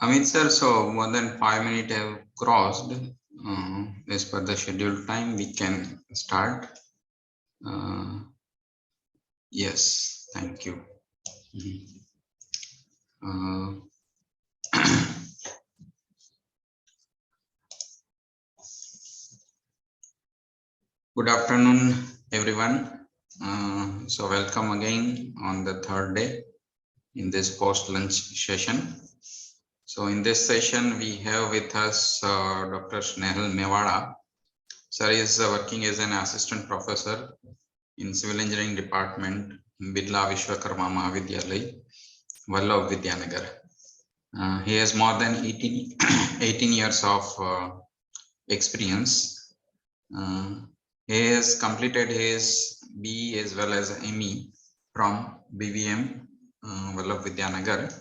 Amit sir, so more than 5 minutes have crossed. As per the scheduled time, we can start. Uh, yes, thank you. Uh, Good afternoon, everyone. So welcome again on the third day in this post-lunch session. So in this session, we have with us Dr. Snehal Mewada. Sir is working as an assistant professor in Civil Engineering Department, Birla Vishwakarma Mahavidyalaya, Vallabh Vidyanagar. He has more than 18 years of experience. He has completed his BE as well as ME from BVM, Vallabh Vidyanagar.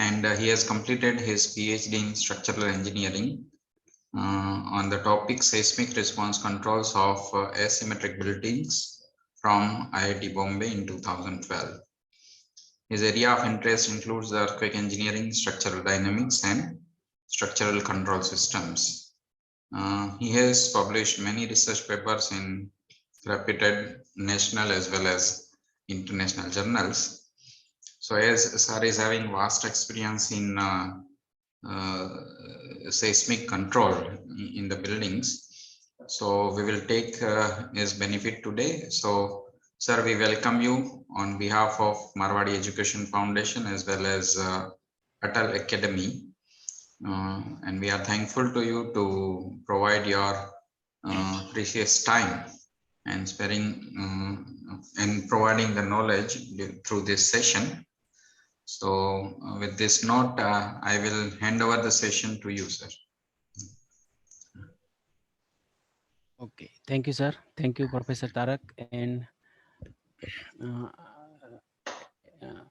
And he has completed his PhD in structural engineering on the topic seismic response controls of asymmetric buildings from IIT Bombay in 2012. His area of interest includes the earthquake engineering, structural dynamics, and structural control systems. He has published many research papers in reputed national as well as international journals. So as Sir is having vast experience in uh, seismic control in the buildings, so we will take his benefit today. So sir, we welcome you on behalf of Marwadi Education Foundation as well as Atal Academy, and we are thankful to you to provide your precious time and sparing and providing the knowledge through this session. So with this note, I will hand over the session to you, sir. Okay, thank you, sir. Thank you, Professor Tarak. And uh, uh,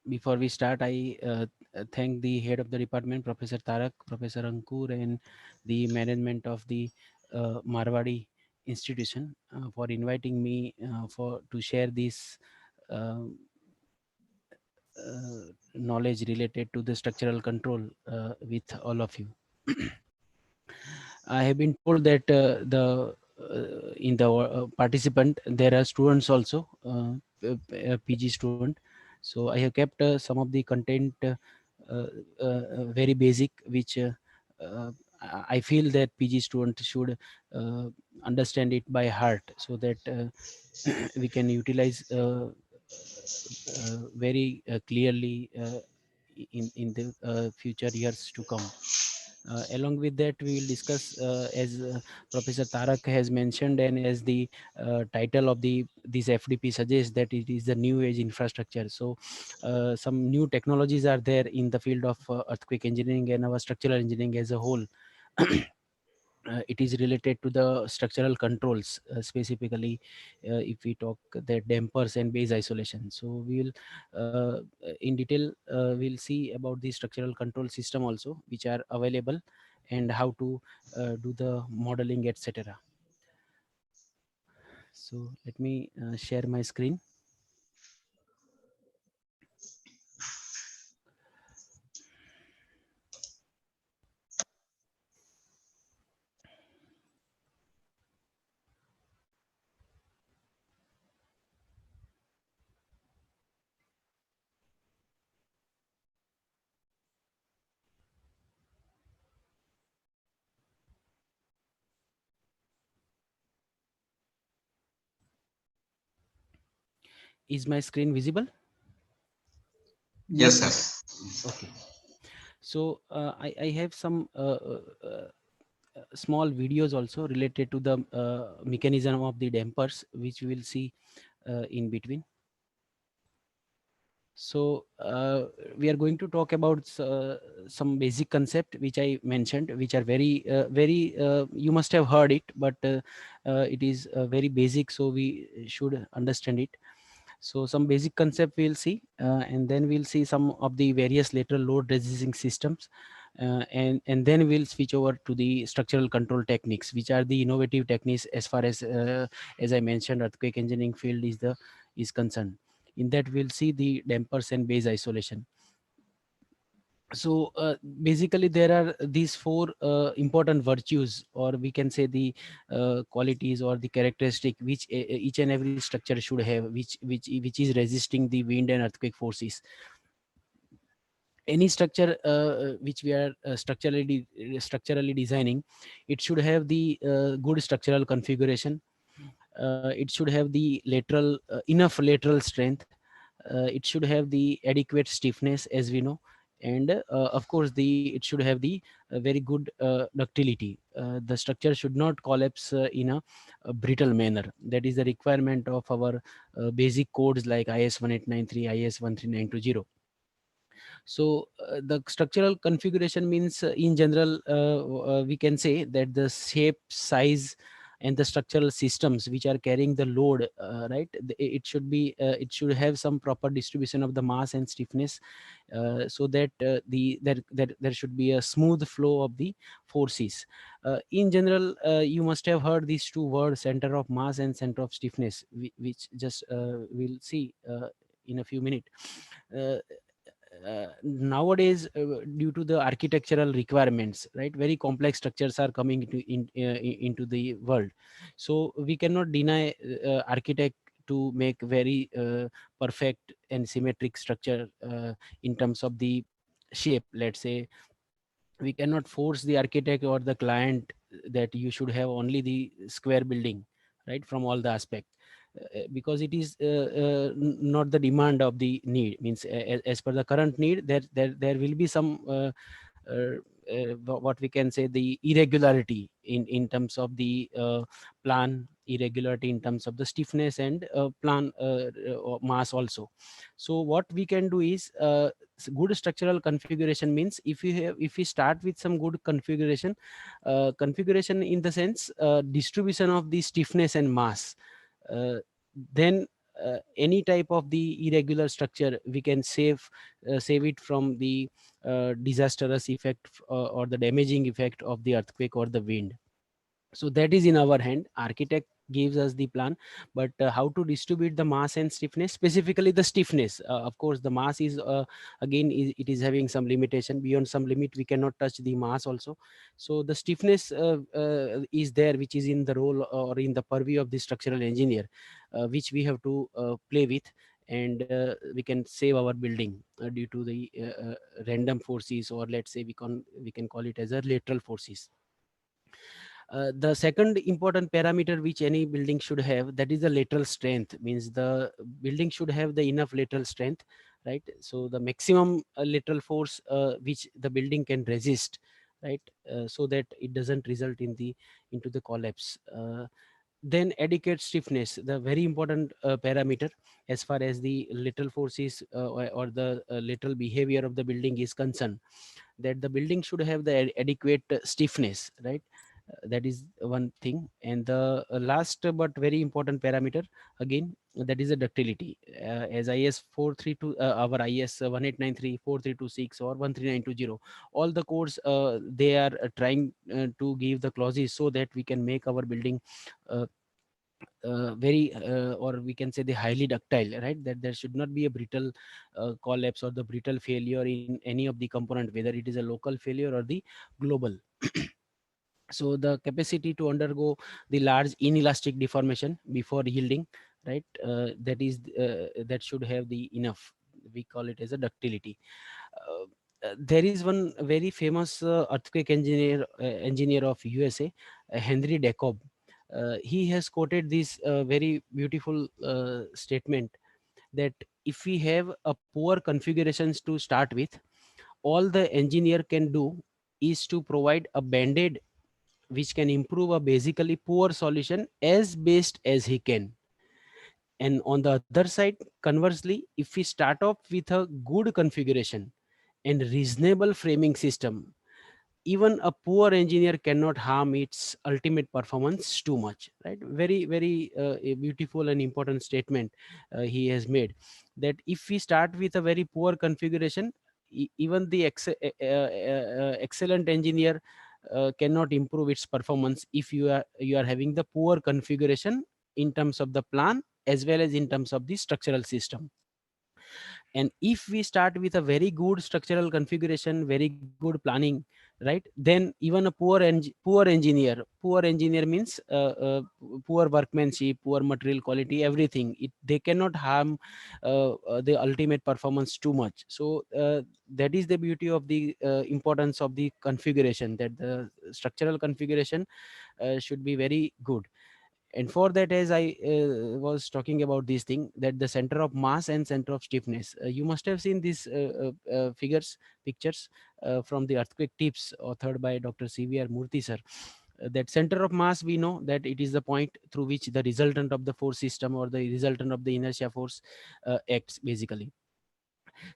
before we start, I thank the head of the department, Professor Tarak, Professor Ankur, and the management of the Marwadi institution for inviting me for to share this uh, knowledge related to the structural control with all of you. I have been told that the in the participant there are students also, PG student. So I have kept some of the content very basic, which uh, I feel that PG student should understand it by heart, so that we can utilize very clearly in the future years to come. Along with that, we will discuss, as Professor Tarak has mentioned, and as the title of the this FDP suggests, that it is the new age infrastructure. So some new technologies are there in the field of earthquake engineering and our structural engineering as a whole. It is related to the structural controls, specifically if we talk the dampers and base isolation. So we will in detail we'll see about the structural control system also, which are available, and how to do the modeling, etc. So let me share my screen. Is my screen visible? Yes, sir. Okay. So I have some small videos also related to the mechanism of the dampers, which we will see in between. So we are going to talk about some basic concept which I mentioned, which are very you must have heard it, but it is very basic, so we should understand it. So some basic concept we'll see, and then we'll see some of the various lateral load resisting systems, and then we'll switch over to the structural control techniques, which are the innovative techniques as far as I mentioned, earthquake engineering field is concerned. In that, we'll see the dampers and base isolation. So basically there are these four important virtues, or we can say the qualities or the characteristic which each and every structure should have, which is resisting the wind and earthquake forces. Any structure which we are structurally designing, it should have the good structural configuration. It should have the lateral enough lateral strength. It should have the adequate stiffness, as we know. And of course it should have the very good ductility. The structure should not collapse in a brittle manner. That is the requirement of our basic codes like IS 1893, IS 13920. So the structural configuration means in general we can say that the shape, size, and the structural systems which are carrying the load, right, it should be it should have some proper distribution of the mass and stiffness, so that there should be a smooth flow of the forces. In general, you must have heard these two words, center of mass and center of stiffness, which just we'll see in a few minutes. Nowadays, due to the architectural requirements, right, very complex structures are coming into the world. So we cannot deny architect to make very perfect and symmetric structure in terms of the shape. Let's say we cannot force the architect or the client that you should have only the square building, right, from all the aspect, because it is not the demand of the need. Means as per the current need, there will be some uh, what we can say, the irregularity in terms of the plan, irregularity in terms of the stiffness and plan mass also. So what we can do is good structural configuration means, if we start with some good configuration, configuration in the sense distribution of the stiffness and mass, uh, then any type of the irregular structure we can save it from the disastrous effect or the damaging effect of the earthquake or the wind. So that is in our hand. Architect gives us the plan, but how to distribute the mass and stiffness, specifically the stiffness. Of course the mass is again it is having some limitation. Beyond some limit we cannot touch the mass also. So the stiffness is there, which is in the role or in the purview of the structural engineer, which we have to play with. And we can save our building due to the random forces, or let's say we can call it as a lateral forces. The second important parameter which any building should have, that is the lateral strength. Means the building should have the enough lateral strength, right? So the maximum lateral force which the building can resist, right, so that it doesn't result into the collapse. Then adequate stiffness, the very important parameter as far as the lateral forces or the lateral behavior of the building is concerned, that the building should have the adequate stiffness, right? That is one thing. And the last but very important parameter again, that is the ductility. As IS 432 our IS 1893, 4326 or 13920, all the codes they are trying to give the clauses so that we can make our building uh, very or we can say the highly ductile, right? That there should not be a brittle collapse or the brittle failure in any of the component, whether it is a local failure or the global. So the capacity to undergo the large inelastic deformation before yielding, right, that should have the enough, we call it as a ductility. There is one very famous engineer of USA, Henry Jacob. He has quoted this very beautiful statement, that if we have a poor configurations to start with, all the engineer can do is to provide a band-aid which can improve a basically poor solution as best as he can. And on the other side, conversely, if we start off with a good configuration and reasonable framing system, even a poor engineer cannot harm its ultimate performance too much, right? Very very a beautiful and important statement he has made, that if we start with a very poor configuration, even the excellent engineer cannot improve its performance if you are having the poor configuration in terms of the plan as well as in terms of the structural system. And if we start with a very good structural configuration, very good planning, right, then even a poor engineer means poor workmanship, poor material quality, everything, they cannot harm the ultimate performance too much. So that is the beauty of the importance of the configuration, that the structural configuration should be very good. And for that, as I was talking about this thing, that the center of mass and center of stiffness, you must have seen these figures, pictures from the earthquake tips authored by Dr. CVR Murthy sir. That center of mass, we know that it is the point through which the resultant of the force system or the resultant of the inertia force acts basically.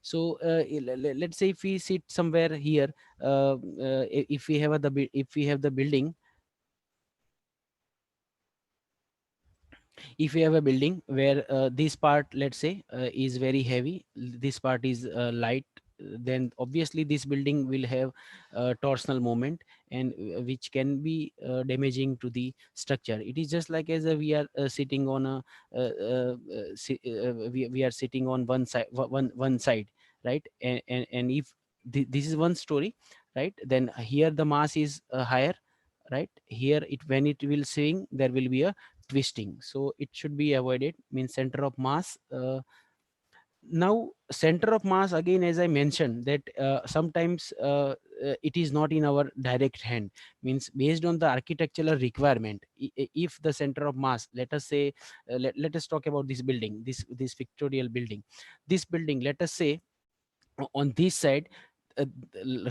So let's say if we sit somewhere here, if we have if we have the building, if you have a building where this part, let's say, is very heavy, this part is light, then obviously this building will have torsional moment, and which can be damaging to the structure. It is just like as we are sitting on a we are sitting on one side, right? And if this is one story, right, then here the mass is higher, right? Here it, when it will swing, there will be a twisting, so it should be avoided, means center of mass. Now center of mass, again, as I mentioned, that sometimes it is not in our direct hand, means based on the architectural requirement, if the center of mass, let us say, let us talk about this building, this pictorial building, this building, let us say, on this side,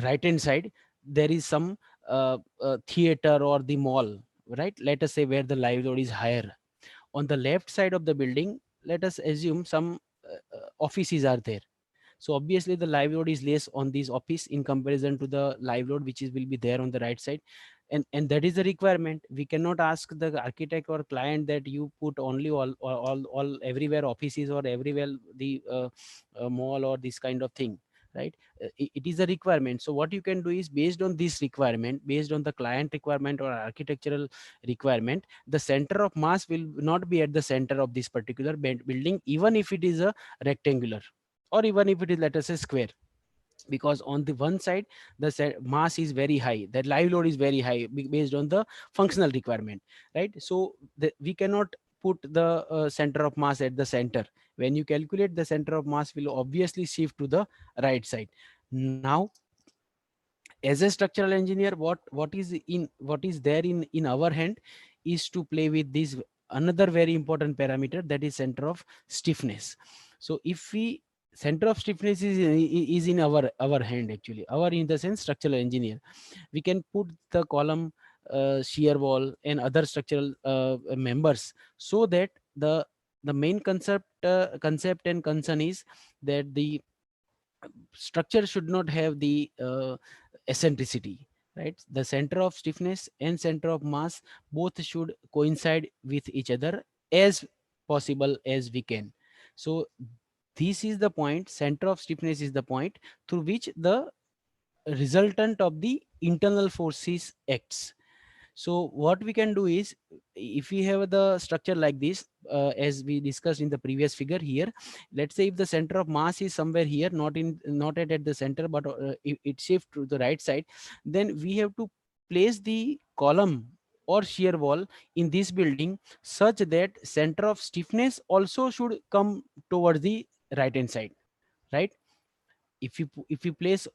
right hand side, there is some theater or the mall, right, let us say, where the live load is higher. On the left side of the building, let us assume some offices are there. So obviously the live load is less on this office in comparison to the live load which is will be there on the right side. And that is the requirement. We cannot ask the architect or client that you put only all everywhere offices, or everywhere the mall or this kind of thing, right? It is a requirement. So what you can do is, based on this requirement, based on the client requirement or architectural requirement, the center of mass will not be at the center of this particular building, even if it is a rectangular, or even if it is, let us say, square. Because on the one side, the mass is very high, the live load is very high, based on the functional requirement, right? So we cannot put the center of mass at the center. When you calculate, the center of mass will obviously shift to the right side. Now, as a structural engineer, what is there in our hand is to play with this another very important parameter, that is center of stiffness. So if we, center of stiffness is in our hand, actually, our, in the sense, structural engineer, we can put the column, shear wall, and other structural members, so that the main concept and concern is that the structure should not have the eccentricity, right? The center of stiffness and center of mass both should coincide with each other as possible as we can. So this is the point, center of stiffness is the point through which the resultant of the internal forces acts. So what we can do is, if we have the structure like this, as we discussed in the previous figure here, let's say if the center of mass is somewhere here, not at the center, but it shifts to the right side, then we have to place the column or shear wall in this building such that center of stiffness also should come towards the right hand side, right? If you place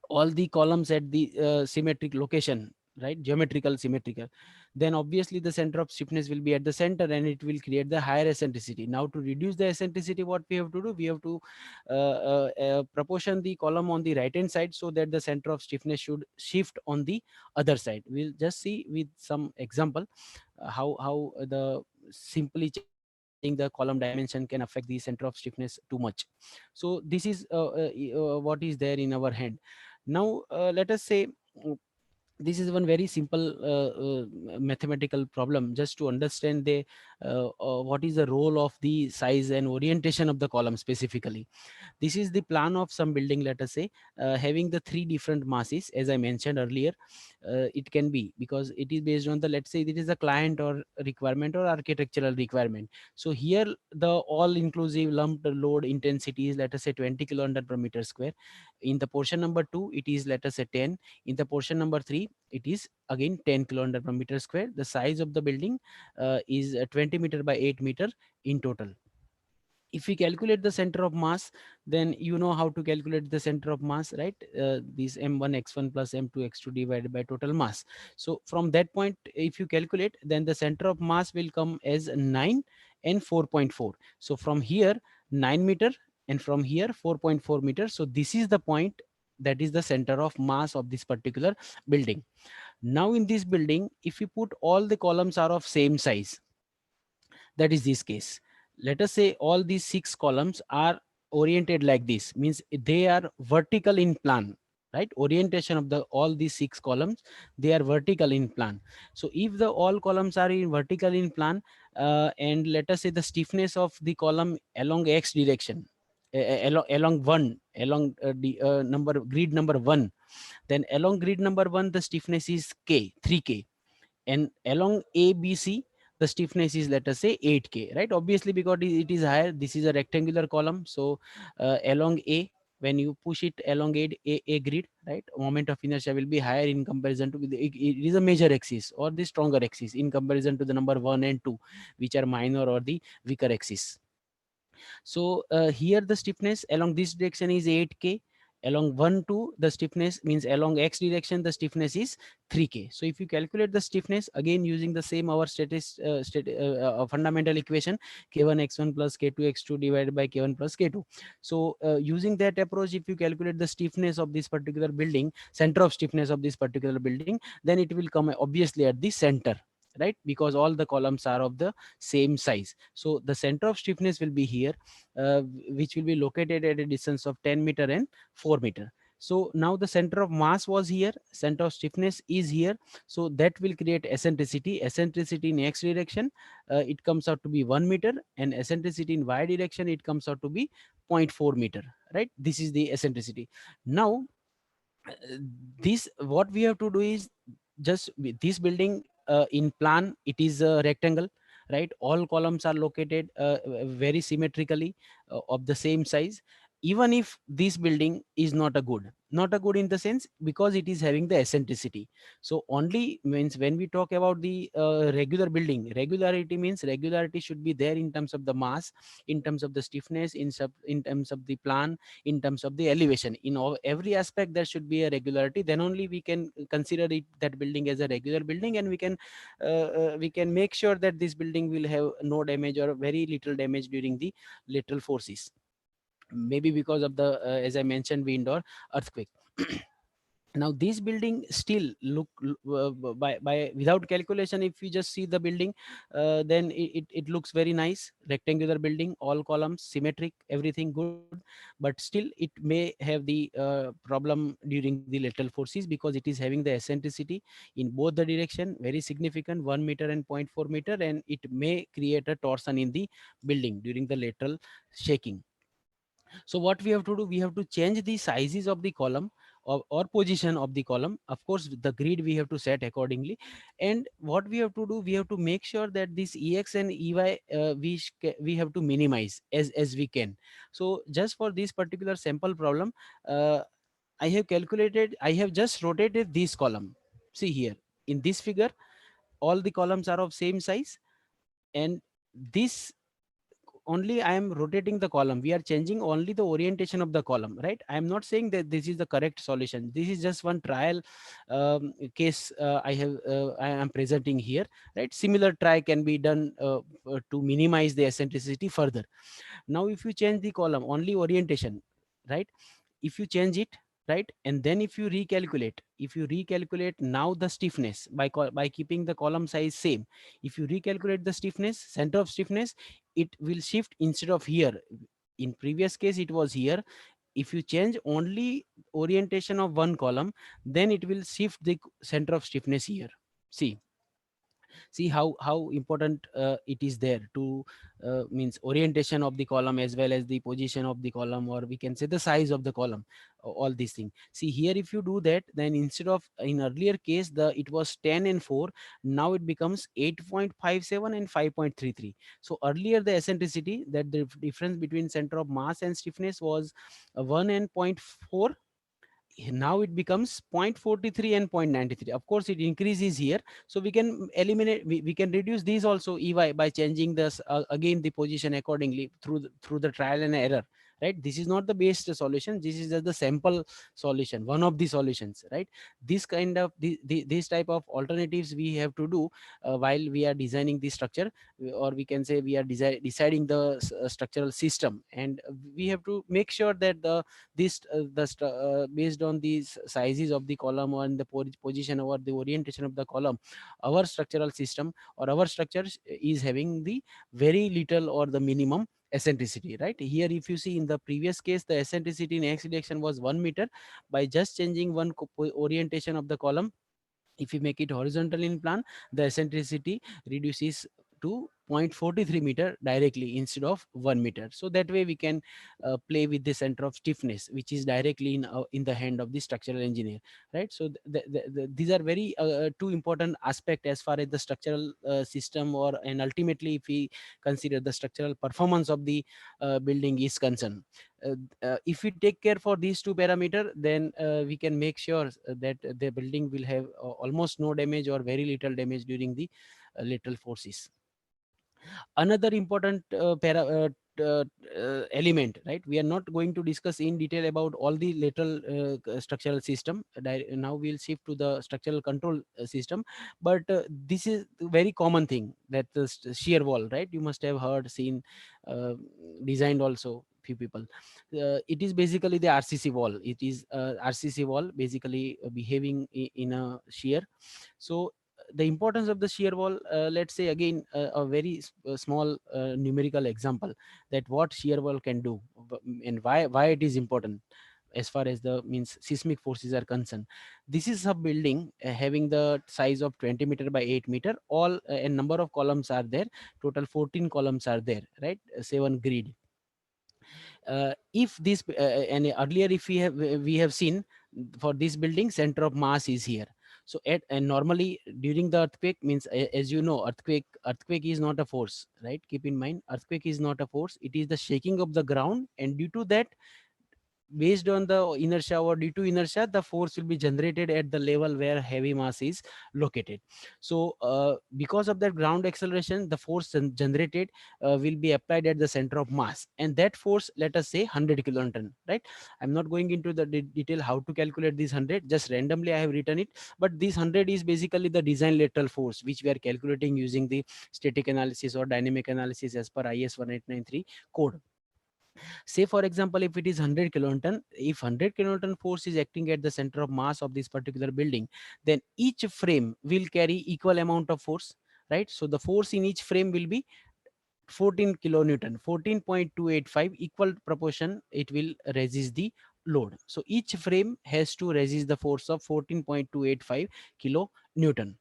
all the columns at the symmetric location, right, geometrical symmetrical, then obviously the center of stiffness will be at the center, and it will create the higher eccentricity. Now, to reduce the eccentricity, what we have to do, we have to proportion the column on the right hand side, so that the center of stiffness should shift on the other side. We'll just see with some example how the simply changing the column dimension can affect the center of stiffness too much. So this is what is there in our hand. Now let us say, This is one very simple mathematical problem, just to understand the what is the role of the size and orientation of the column specifically. This is the plan of some building, let us say, having the three different masses, as I mentioned earlier. It can be because it is based on the, let's say it is a client or requirement or architectural requirement. So here the all inclusive lumped load intensity is, let us say, 20 kilonewton per meter square. In the portion number 2 it is, let us say, 10. In the portion number 3 it is again 10 kilonewton per meter square. The size of the building is 20 meter by 8 meter in total. If we calculate the center of mass, then you know how to calculate the center of mass, right? This m1 x1 plus m2 x2 divided by total mass. So from that point, if you calculate, then the center of mass will come as 9 and 4.4. So from here 9 meter, and from here 4.4 meters. So this is the point, that is the center of mass of this particular building. Now in this building, if you put all the columns are of same size, that is this case. Let us say all these 6 columns are oriented like this, means they are vertical in plan, right? Orientation of the all these 6 columns, they are vertical in plan. So if the all columns are in vertical in plan, and let us say the stiffness of the column along x direction, along one, along the number grid number 1, then along grid number 1 the stiffness is k 3k, and along ABC the stiffness is, let us say, 8k, right? Obviously because it is higher, this is a rectangular column. So along A, when you push it along a grid, right, moment of inertia will be higher in comparison to it is a major axis or the stronger axis in comparison to the number 1 and 2, which are minor or the weaker axis. So here the stiffness along this direction is 8k. Along 1 2 the stiffness, means along x direction the stiffness is 3k. So if you calculate the stiffness again using the same our fundamental equation, k1 x1 plus k2 x2 divided by k1 plus k2. So using that approach, if you calculate the stiffness of this particular building, center of stiffness of this particular building, then it will come obviously at the center, right? Because all the columns are of the same size. So the center of stiffness will be here, which will be located at a distance of 10 meter and 4 meter. So now the center of mass was here, center of stiffness is here. So that will create eccentricity. Eccentricity in x direction, it comes out to be 1 meter, and eccentricity in y direction, it comes out to be 0.4 meter, right? This is the eccentricity. Now this, what we have to do is, just this building in plan it is a rectangle, right? All columns are located very symmetrically, of the same size. Even if this building is not a good, not a good in the sense, because it is having the eccentricity. So only means when we talk about the regular building, regularity means regularity should be there in terms of the mass, in terms of the stiffness, in terms of the plan, in terms of the elevation. In all, every aspect there should be a regularity, then only we can consider it, that building, as a regular building, and we can make sure that this building will have no damage or very little damage during the lateral forces, maybe because of the as I mentioned, wind or earthquake. Now this building still look by without calculation, if you just see the building, then it looks very nice, rectangular building, all columns symmetric, everything good. But still it may have the problem during the lateral forces, because it is having the eccentricity in both the direction, very significant, 1 meter and zero point 0.4 meter, and it may create a torsion in the building during the lateral shaking. So what we have to do, we have to change the sizes of the column, or position of the column. Of course the grid we have to set accordingly. And what we have to do, we have to make sure that this ex and ey, we have to minimize as we can. So just for this particular sample problem, uh, I have calculated, I have just rotated this column. See here in this figure, all the columns are of same size, and this only I am rotating the column. We are changing only the orientation of the column, right? I am not saying that this is the correct solution. This is just one trial case I am presenting here, right? Similar try can be done to minimize the eccentricity further. Now if you change the column only orientation, right, if you change it, right, and then if you recalculate, now the stiffness by keeping the column size same, if you recalculate the stiffness, center of stiffness, it will shift. Instead of here, in previous case it was here, if you change only orientation of one column, then it will shift the center of stiffness here. See how important it is there to means orientation of the column as well as the position of the column, or we can say the size of the column, all these things. See here, if you do that, then instead of in earlier case the it was 10 and 4, now it becomes 8.57 and 5.33. So earlier the eccentricity, that the difference between center of mass and stiffness was 1 and point 4, now it becomes 0.43 and 0.93. Of course it increases here, so we can eliminate, we can reduce these also ey by changing this again the position accordingly through the trial and error, right? This is not the best solution, this is just the sample solution, one of the solutions, right? This kind of this type of alternatives we have to do while we are designing the structure, or we can say we are deciding the structural system, and we have to make sure that based on these sizes of the column and the position or the orientation of the column, our structural system or our structure is having the very little or the minimum eccentricity, right? Here if you see in the previous case, the eccentricity in x direction was 1 meter. By just changing one orientation of the column, if you make it horizontal in plan, the eccentricity reduces to 0.43 meter directly instead of 1 meter. So that way we can play with the center of stiffness, which is directly in the hand of the structural engineer, right? So these are very two important aspect as far as the structural system, or and ultimately if we consider the structural performance of the building is concerned. If we take care for these two parameter, then we can make sure that the building will have almost no damage or very little damage during the lateral forces. Another important element, right? We are not going to discuss in detail about all the lateral structural system. Now we'll shift to the structural control system, but this is a very common thing, that the shear wall, right? You must have heard, seen, uh, designed also few people. It is basically the RCC wall. It is RCC wall basically behaving in a shear. So the importance of the shear wall, let's say again a very small numerical example, that what shear wall can do, and why it is important as far as the means seismic forces are concerned. This is a building having the size of 20 meter by 8 meter. All a number of columns are there, total 14 columns are there, right? 7 grid. If this and earlier if we have seen, for this building center of mass is here. So at and normally during the earthquake, means as you know, earthquake is not a force, right? Keep in mind, earthquake is not a force, it is the shaking of the ground, and due to that, based on the inertia or due to inertia, the force will be generated at the level where heavy mass is located. So because of that ground acceleration, the force generated will be applied at the center of mass, and that force, let us say 100 kilonewton, right? I'm not going into the detail how to calculate this 100, just randomly I have written it. But this 100 is basically the design lateral force, which we are calculating using the static analysis or dynamic analysis as per IS 1893 code. Say for example, if it is 100 kilonewton, if 100 kilonewton force is acting at the center of mass of this particular building, then each frame will carry equal amount of force, right? So the force in each frame will be 14 kilonewton, 14.285, equal proportion it will resist the load. So each frame has to resist the force of 14.285 kilonewton.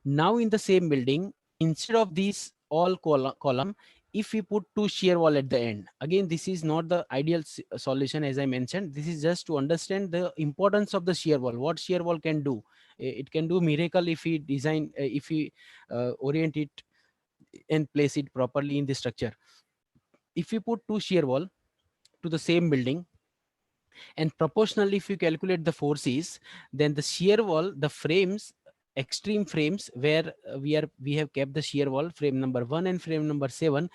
Now in the same building, instead of these all column, if we put two shear wall at the end, again this is not the ideal solution, as I mentioned. This is just to understand the importance of the shear wall, what shear wall can do. It can do miracle if we design, if we orient it and place it properly in the structure. If we put two shear wall to the same building, and proportionally if you calculate the forces, then the shear wall, the frames, extreme frames where we have kept the shear wall, frame number 1 and frame number 7,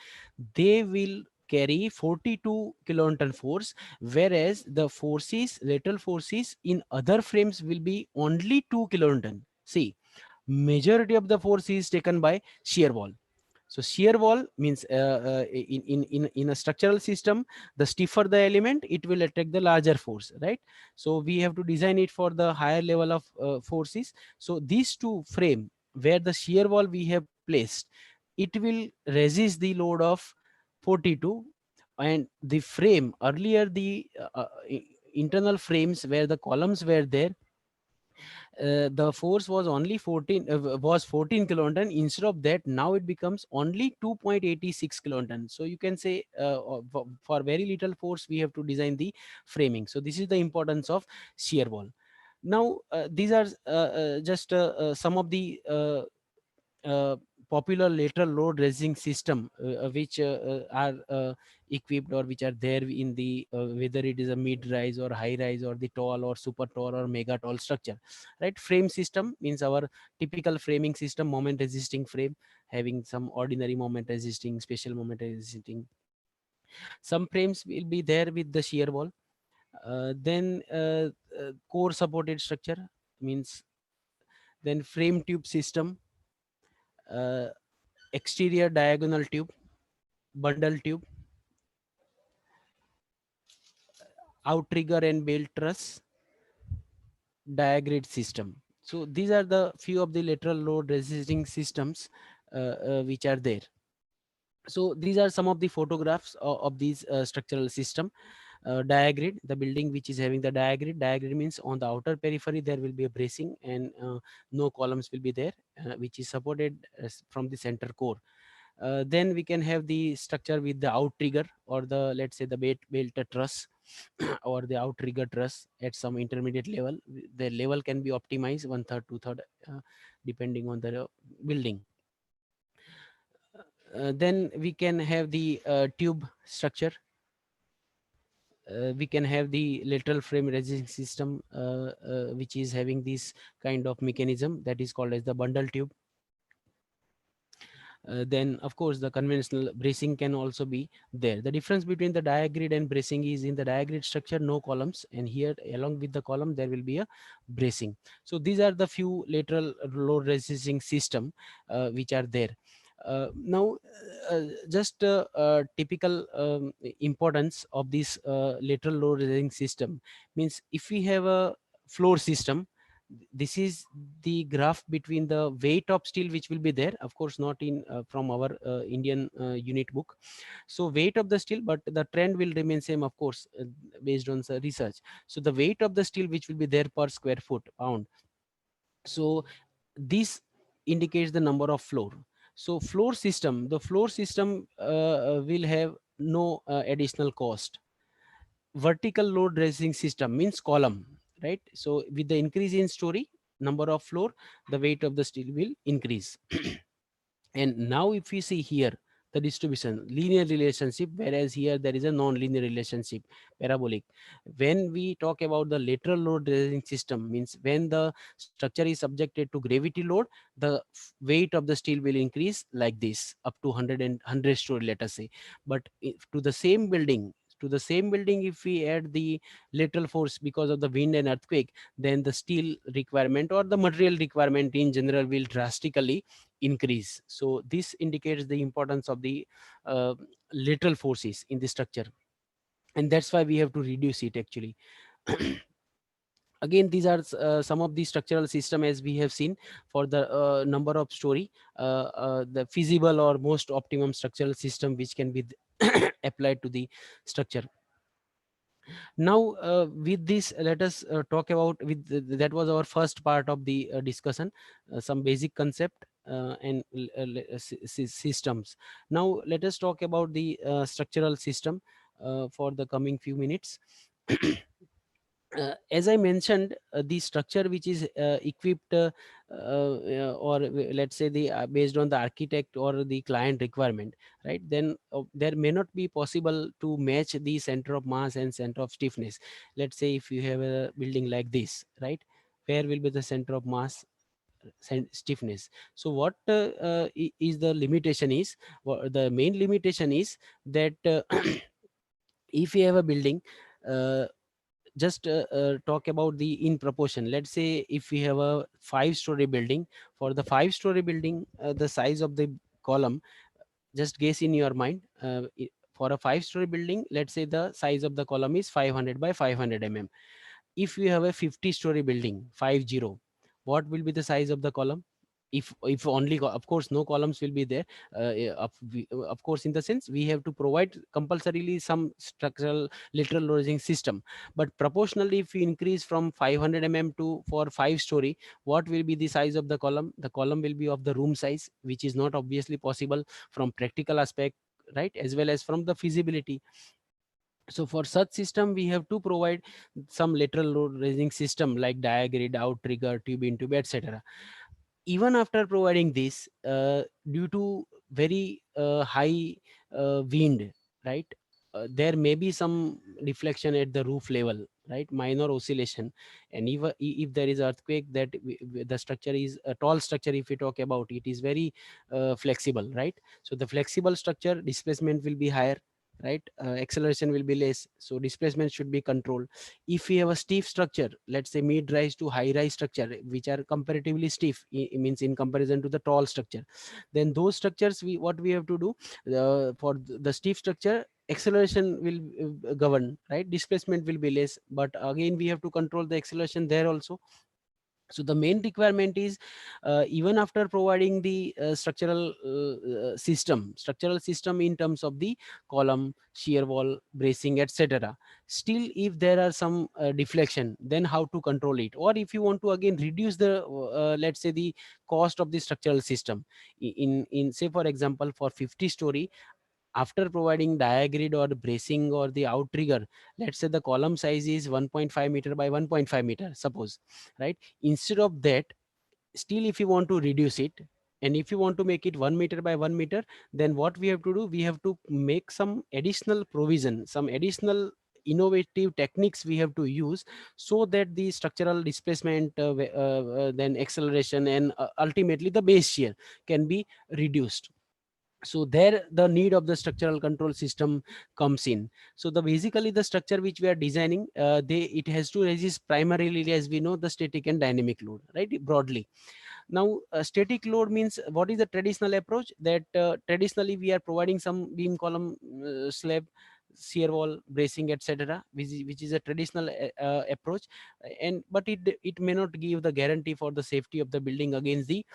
they will carry 42 kilonewton force, whereas the forces, lateral forces in other frames will be only 2 kilonewton. See, majority of the force is taken by shear wall. So shear wall means in a structural system, the stiffer the element, it will attract the larger force, right? So we have to design it for the higher level of forces. So these two frame where the shear wall we have placed, it will resist the load of 42, And the frame earlier, the internal frames where the columns were there, the force was only 14 kilonewton. Instead of that, now it becomes only 2.86 kilonewton. So you can say for very little force we have to design the framing. So this is the importance of shear wall. Now these are just some of the uh, popular lateral load resisting system which are equipped or which are there in the whether it is a mid rise or high rise or the tall or super tall or mega tall structure, right? Frame system means our typical framing system, moment resisting frame, having some ordinary moment resisting, special moment resisting. Some frames will be there with the shear wall. Then core supported structure means, then frame tube system, uh, exterior diagonal tube, bundle tube, outrigger and belt truss, diagrid system. So these are the few of the lateral load resisting systems which are there. So these are some of the photographs of these structural system. Diagrid, the building which is having the diagrid. Diagrid means on the outer periphery there will be a bracing and no columns will be there, which is supported from the center core. Then we can have the structure with the outrigger or the, let's say, the belt truss or the outrigger truss at some intermediate level. The level can be optimized one third, two third, depending on the building. Then we can have the tube structure. We can have the lateral frame resisting system, which is having this kind of mechanism that is called as the bundle tube. Then of course the conventional bracing can also be there. The difference between the diagrid and bracing is in the diagrid structure no columns, and here along with the column there will be a bracing. So these are the few lateral load resisting system which are there. Now just typical importance of this lateral load resisting system means, if we have a floor system, this is the graph between the weight of steel which will be there, of course not in from our Indian unit book. So weight of the steel, but the trend will remain same, of course, based on the research. So the weight of the steel which will be there per square foot pound. So this indicates the number of floor. So floor system, the floor system will have no additional cost. Vertical load resisting system means column, right? So with the increase in story, number of floor, the weight of the steel will increase. And now if we see here the distribution linear relationship, whereas here there is a non-linear relationship, parabolic. When we talk about the lateral load resisting system means, when the structure is subjected to gravity load, the weight of the steel will increase like this up to 100 and 100 story, let us say. But to the same building, if we add the lateral force because of the wind and earthquake, then the steel requirement or the material requirement in general will drastically increase. So this indicates the importance of the uh, lateral forces in the structure, and that's why we have to reduce it actually. Again, these are some of the structural system as we have seen for the number of story, the feasible or most optimum structural system which can be applied to the structure. Now with this, let us talk about with that was our first part of the discussion, some basic concept and systems. Now let us talk about the structural system for the coming few minutes. As I mentioned, the structure which is equipped or let's say the based on the architect or the client requirement, right? Then there may not be possible to match the center of mass and center of stiffness. Let's say if you have a building like this, right? Where will be the center of mass, stiffness? So what is the limitation is, the main limitation is that if you have a building, uh, just talk about the in proportion. Let's say if we have a 5-story building, for the 5-story building, the size of the column, just guess in your mind, for a 5-story building, let's say the size of the column is 500 by 500 If you have a 50-story building, 50, what will be the size of the column? if only of course no columns will be there, of course, in the sense we have to provide compulsorily some structural lateral loading system. But proportionally, if we increase from 500 to for 5 story, what will be the size of the column? The column will be of the room size, which is not obviously possible from practical aspect, right, as well as from the feasibility. So for such system, we have to provide some lateral load raising system like diagrid, outrigger, tube in tube, etc. Even after providing this, due to very high wind, right, there may be some deflection at the roof level, right, minor oscillation. And even if there is earthquake, that the structure is a tall structure, if we talk about it, is very flexible, right? So the flexible structure displacement will be higher, right, acceleration will be less, so displacement should be controlled. If we have a stiff structure, let's say mid rise to high rise structure, which are comparatively stiff, means in comparison to the tall structure, then those structures, we what we have to do, for the stiff structure, acceleration will govern, right, displacement will be less, but again we have to control the acceleration there also. So the main requirement is, even after providing the structural system in terms of the column, shear wall, bracing, etc., still if there are some deflection, then how to control it? Or if you want to again reduce the let's say the cost of the structural system, in say for example for 50-story, after providing diagrid or bracing or the outrigger, let's say the column size is 1.5 meter by 1.5 meter, suppose, right? Instead of that, still if you want to reduce it, and if you want to make it 1 meter by 1 meter, then what we have to do, we have to make some additional provision, some additional innovative techniques we have to use, so that the structural displacement, then acceleration, and ultimately the base shear can be reduced. So there the need of the structural control system comes in. So the basically the structure which we are designing, they it has to resist primarily, as we know, the static and dynamic load, right, broadly. Now static load means, what is the traditional approach? That traditionally we are providing some beam column, slab, shear wall, bracing, etc., which is a traditional approach. And but it may not give the guarantee for the safety of the building against the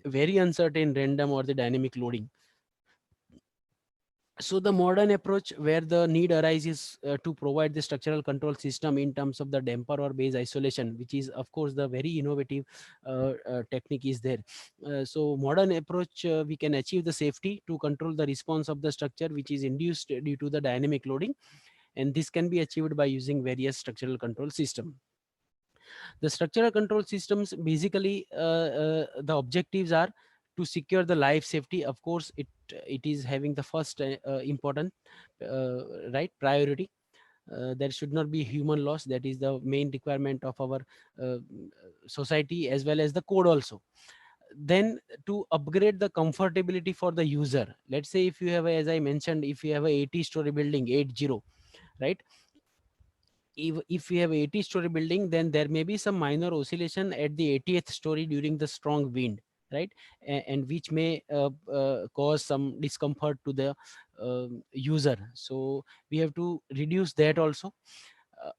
very uncertain random or the dynamic loading. So the modern approach, where the need arises to provide the structural control system in terms of the damper or base isolation, which is of course the very innovative technique is there. So modern approach, we can achieve the safety to control the response of the structure which is induced due to the dynamic loading, and this can be achieved by using various structural control system. The structural control systems, basically the objectives are to secure the life safety. Of course, it is having the first important, right, priority. There should not be human loss. That is the main requirement of our uh, society as well as the code also. Then to upgrade the comfortability for the user, let's say if you have as I mentioned, if you have a 80-story building, 80, right, if we have 80-story building, then there may be some minor oscillation at the 80th story during the strong wind, right, and which may cause some discomfort to the user. So we have to reduce that also.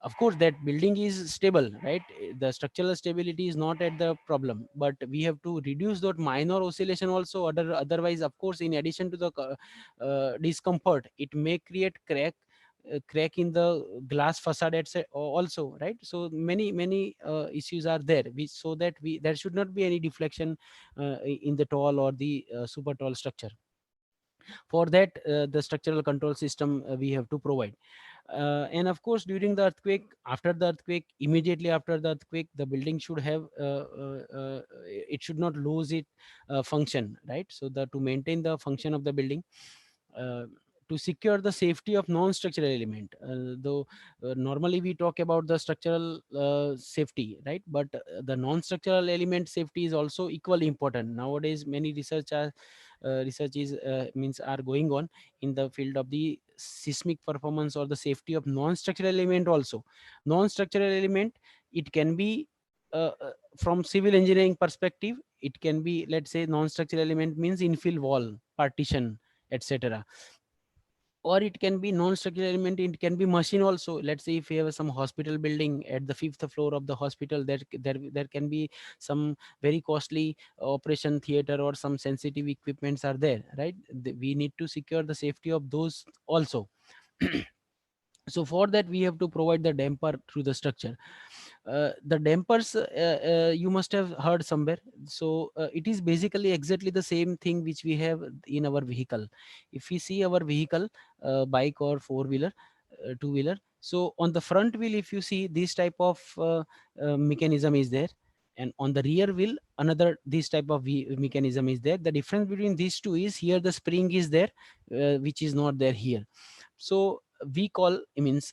Of course that building is stable, right, the structural stability is not at the problem, but we have to reduce that minor oscillation also. Otherwise, of course, in addition to the discomfort, it may create crack in the glass facade also, right? So many issues are there, so that there should not be any deflection in the tall or the super tall structure. For that, the structural control system we have to provide. And of course, during the earthquake, after the earthquake, immediately after the earthquake, the building should have it should not lose its function, right? So the to maintain the function of the building, uh, to secure the safety of non-structural element, though normally we talk about the structural safety, right, but the non-structural element safety is also equally important. Nowadays many research is means are going on in the field of the seismic performance or the safety of non-structural element also. Non-structural element, it can be from civil engineering perspective, it can be, let's say, non-structural element means infill wall, partition, etc. or it can be non-structural element, it can be machine also. Let's say if you have some hospital building at the fifth floor of the hospital, there can be some very costly operation theater or some sensitive equipments are there, right? We need to secure the safety of those also. So for that we have to provide the damper through the structure. The dampers, you must have heard somewhere. So it is basically exactly the same thing which we have in our vehicle. If we see our vehicle, bike or four wheeler, two wheeler, so on the front wheel if you see this type of mechanism is there, and on the rear wheel another this type of mechanism is there. The difference between these two is here the spring is there, which is not there here. So we call, means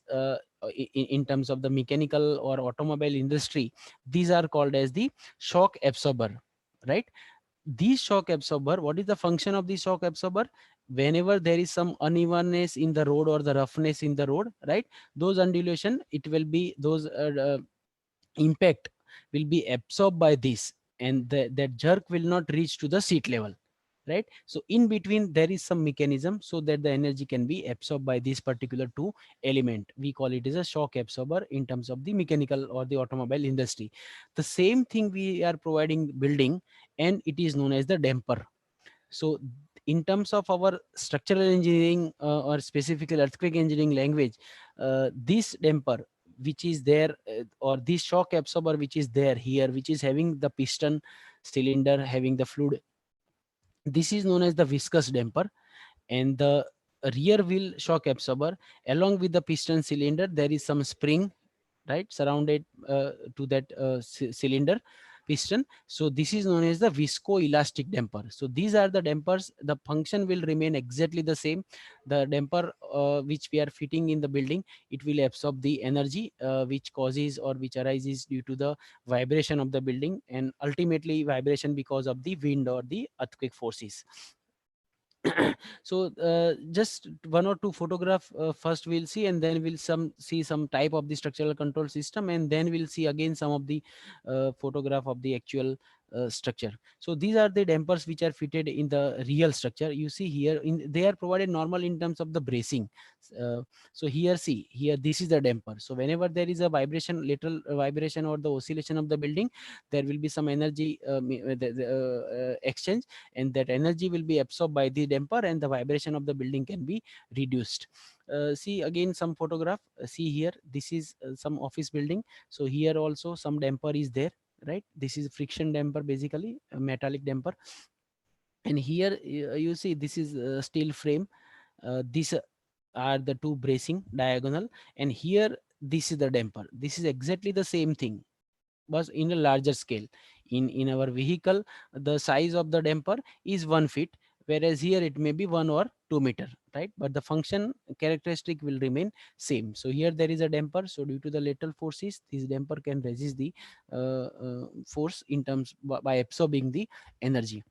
in terms of the mechanical or automobile industry, these are called as the shock absorber, right? These shock absorber, what is the function of the shock absorber? Whenever there is some unevenness in the road or the roughness in the road, right, those undulation, it will be those impact will be absorbed by this, and that jerk will not reach to the seat level, right? So in between there is some mechanism so that the energy can be absorbed by this particular two element. We call it as a shock absorber in terms of the mechanical or the automobile industry. The same thing we are providing building, and it is known as the damper. So in terms of our structural engineering, or specifically earthquake engineering language, this damper which is there, or this shock absorber which is there here, which is having the piston cylinder having the fluid, this is known as the viscous damper. And the rear wheel shock absorber, along with the piston cylinder, there is some spring, right, surrounded to that cylinder piston. So this is known as the viscoelastic damper. So these are the dampers. The function will remain exactly the same. The damper which we are fitting in the building, it will absorb the energy which causes or which arises due to the vibration of the building, and ultimately vibration because of the wind or the earthquake forces. So just one or two photograph first we'll see, and then we'll see some type of the structural control system, and then we'll see again some of the photograph of the actual structure. So these are the dampers which are fitted in the real structure. You see here, they are provided normal in terms of the bracing. uh, so here, see here, this is the damper. So whenever there is a vibration, lateral vibration or the oscillation of the building, there will be some energy exchange, and that energy will be absorbed by the damper, and the vibration of the building can be reduced. See again some photograph. See here, this is some office building. So here also some damper is there, right? This is friction damper, basically a metallic damper. And here you see this is steel frame. These are the two bracing diagonal, and here this is the damper. This is exactly the same thing, but in a larger scale. In our vehicle, the size of the damper is 1 feet, whereas here it may be 1 or 2 meter, right? But the function characteristic will remain same. So here there is a damper. So due to the lateral forces, this damper can resist the force in terms by absorbing the energy.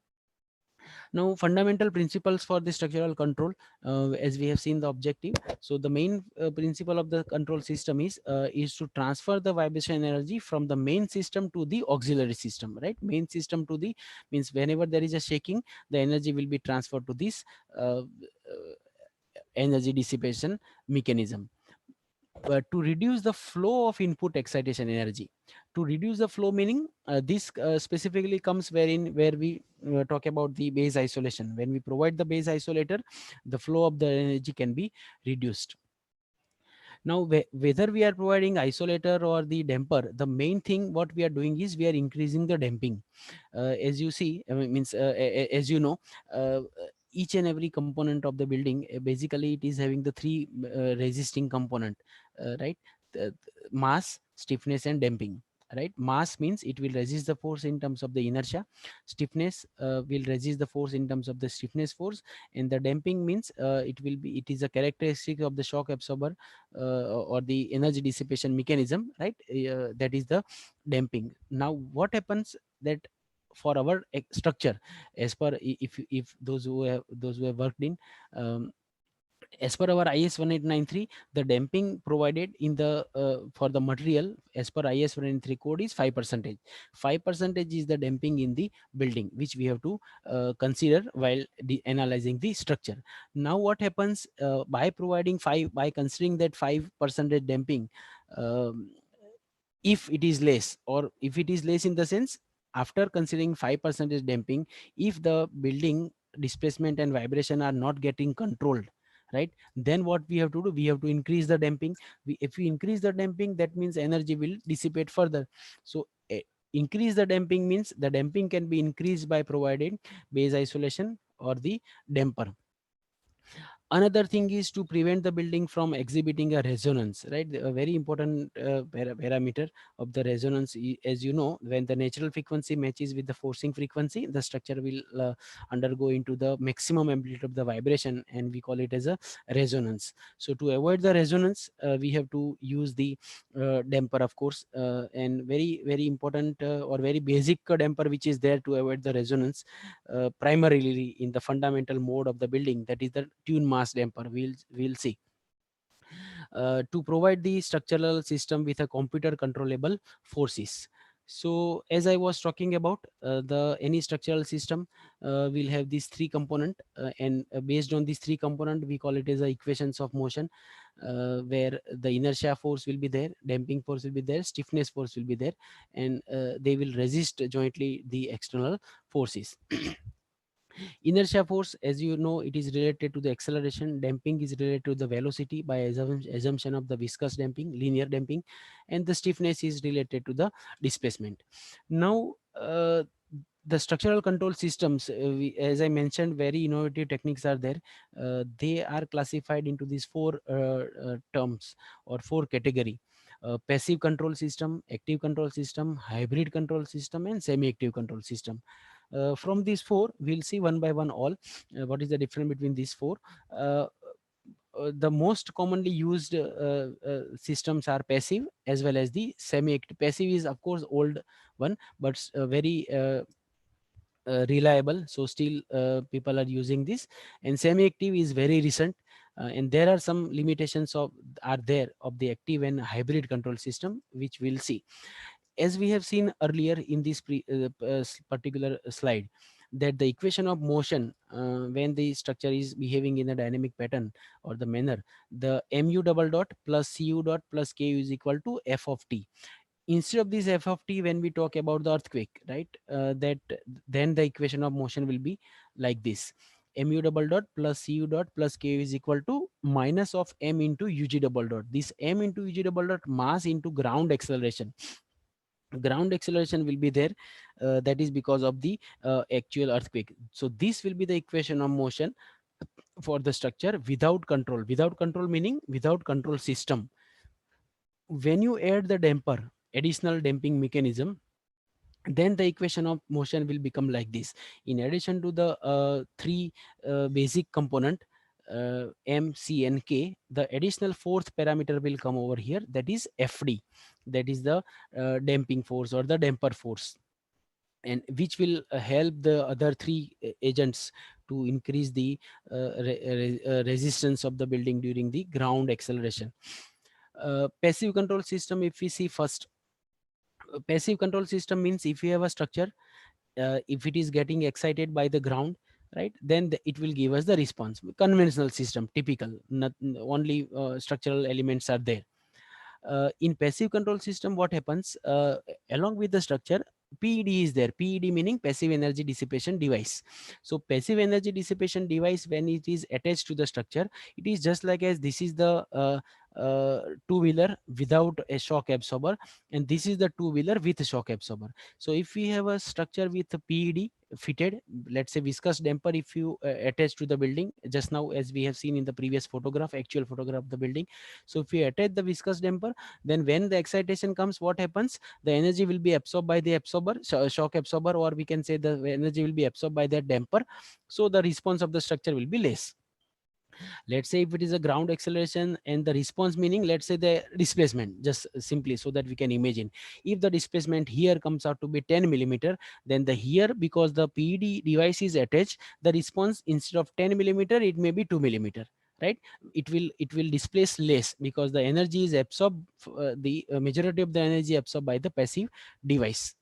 Now, fundamental principles for the structural control, as we have seen the objective. So the main principle of the control system is to transfer the vibration energy from the main system to the auxiliary system, right? Main system to the, means whenever there is a shaking, the energy will be transferred to this energy dissipation mechanism. But to reduce the flow of input excitation energy, to reduce the flow, meaning this specifically comes where we talk about the base isolation. When we provide the base isolator, the flow of the energy can be reduced. Now whether we are providing isolator or the damper, the main thing what we are doing is we are increasing the damping. As you see, means as you know, each and every component of the building, basically it is having the three resisting component, right? Mass, stiffness, and damping, right? Mass means it will resist the force in terms of the inertia. Stiffness will resist the force in terms of the stiffness force. And the damping means it is a characteristic of the shock absorber or the energy dissipation mechanism, right? That is the damping. Now what happens that for our structure, as per if those who have worked in um, As per our IS 1893, the damping provided in the for the material as per IS 193 code is 5%. 5% is the damping in the building, which we have to consider while analyzing the structure. Now, what happens by providing by considering that 5% damping, um, if it is less, or if it is less in the sense, after considering 5% damping, if the building displacement and vibration are not getting controlled, right, then what we have to do, we have to increase the damping. If we increase the damping, that means energy will dissipate further. So increase the damping means the damping can be increased by providing base isolation or the damper. Another thing is to prevent the building from exhibiting a resonance, right? A very important parameter of the resonance, as you know, when the natural frequency matches with the forcing frequency, the structure will undergo into the maximum amplitude of the vibration, and we call it as a resonance. So to avoid the resonance, we have to use the damper, of course, and very important or very basic damper which is there to avoid the resonance, primarily in the fundamental mode of the building, that is the tune mass damper. We'll see to provide the structural system with a computer controllable forces. So as I was talking about, the any structural system will have these three component, and based on these three component, we call it as the equations of motion, where the inertia force will be there, damping force will be there, stiffness force will be there, and they will resist jointly the external forces. Inertia force, as you know, it is related to the acceleration. Damping is related to the velocity by assumption of the viscous damping, linear damping, and the stiffness is related to the displacement. Now, the structural control systems, as I mentioned, very innovative techniques are there. They are classified into these four terms or four category: passive control system, active control system, hybrid control system, and semi-active control system. From these four, we'll see one by one all what is the difference between these four. uh, the most commonly used systems are passive as well as the semi-active. Passive is of course old one, but very reliable, so still people are using this. And semi-active is very recent, and there are some limitations of are there of the active and hybrid control system, which we'll see. As we have seen earlier in this particular slide, that the equation of motion, when the structure is behaving in a dynamic pattern or the manner, the mu double dot plus cu dot plus ku is equal to f of t. Instead of this f of t, when we talk about the earthquake, right, that then the equation of motion will be like this: mu double dot plus cu dot plus ku is equal to minus of m into ug double dot. This m into ug double dot mass into ground acceleration. Ground acceleration will be there, that is because of the actual earthquake. So this will be the equation of motion for the structure without control. Without control meaning without control system. When you add the damper, additional damping mechanism, then the equation of motion will become like this. In addition to the three basic component, m, c, and k, the additional fourth parameter will come over here, that is fd, that is the damping force or the damper force, and which will help the other three agents to increase the resistance of the building during the ground acceleration. Passive control system, if we see first, passive control system means if you have a structure, if it is getting excited by the ground, right, then it will give us the response. Conventional system, typical, not, only structural elements are there. In passive control system, what happens, along with the structure, PED is there. PED meaning passive energy dissipation device. So passive energy dissipation device, when it is attached to the structure, it is just like as this is the two-wheeler without a shock absorber, and this is the two-wheeler with a shock absorber. So if we have a structure with a PED fitted, let's say viscous damper, if you attach to the building, just now as we have seen in the previous photograph, actual photograph of the building. So if we attach the viscous damper, then when the excitation comes, what happens, the energy will be absorbed by the absorber, shock absorber, or we can say the energy will be absorbed by that damper. So the response of the structure will be less. Let's say if it is a ground acceleration, and the response meaning, let's say the displacement, just simply so that we can imagine, if the displacement here comes out to be 10 millimeter, then the here, because the PED device is attached, the response instead of 10 millimeter, it may be 2 millimeter, right? It will displace less because the energy is absorbed, the majority of the energy absorbed by the passive device.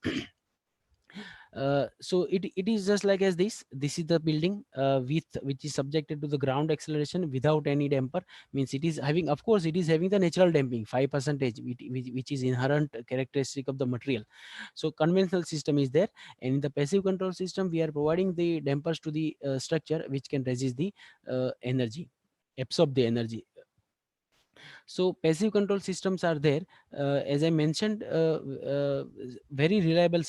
So it is just like as this is the building with which is subjected to the ground acceleration without any damper. Means it is having, of course it is having the natural damping 5 percentage, which is inherent characteristic of the material. So conventional system is there, and in the passive control system we are providing the dampers to the structure which can resist the energy, absorb the energy. So passive control systems are there, as I mentioned, very reliable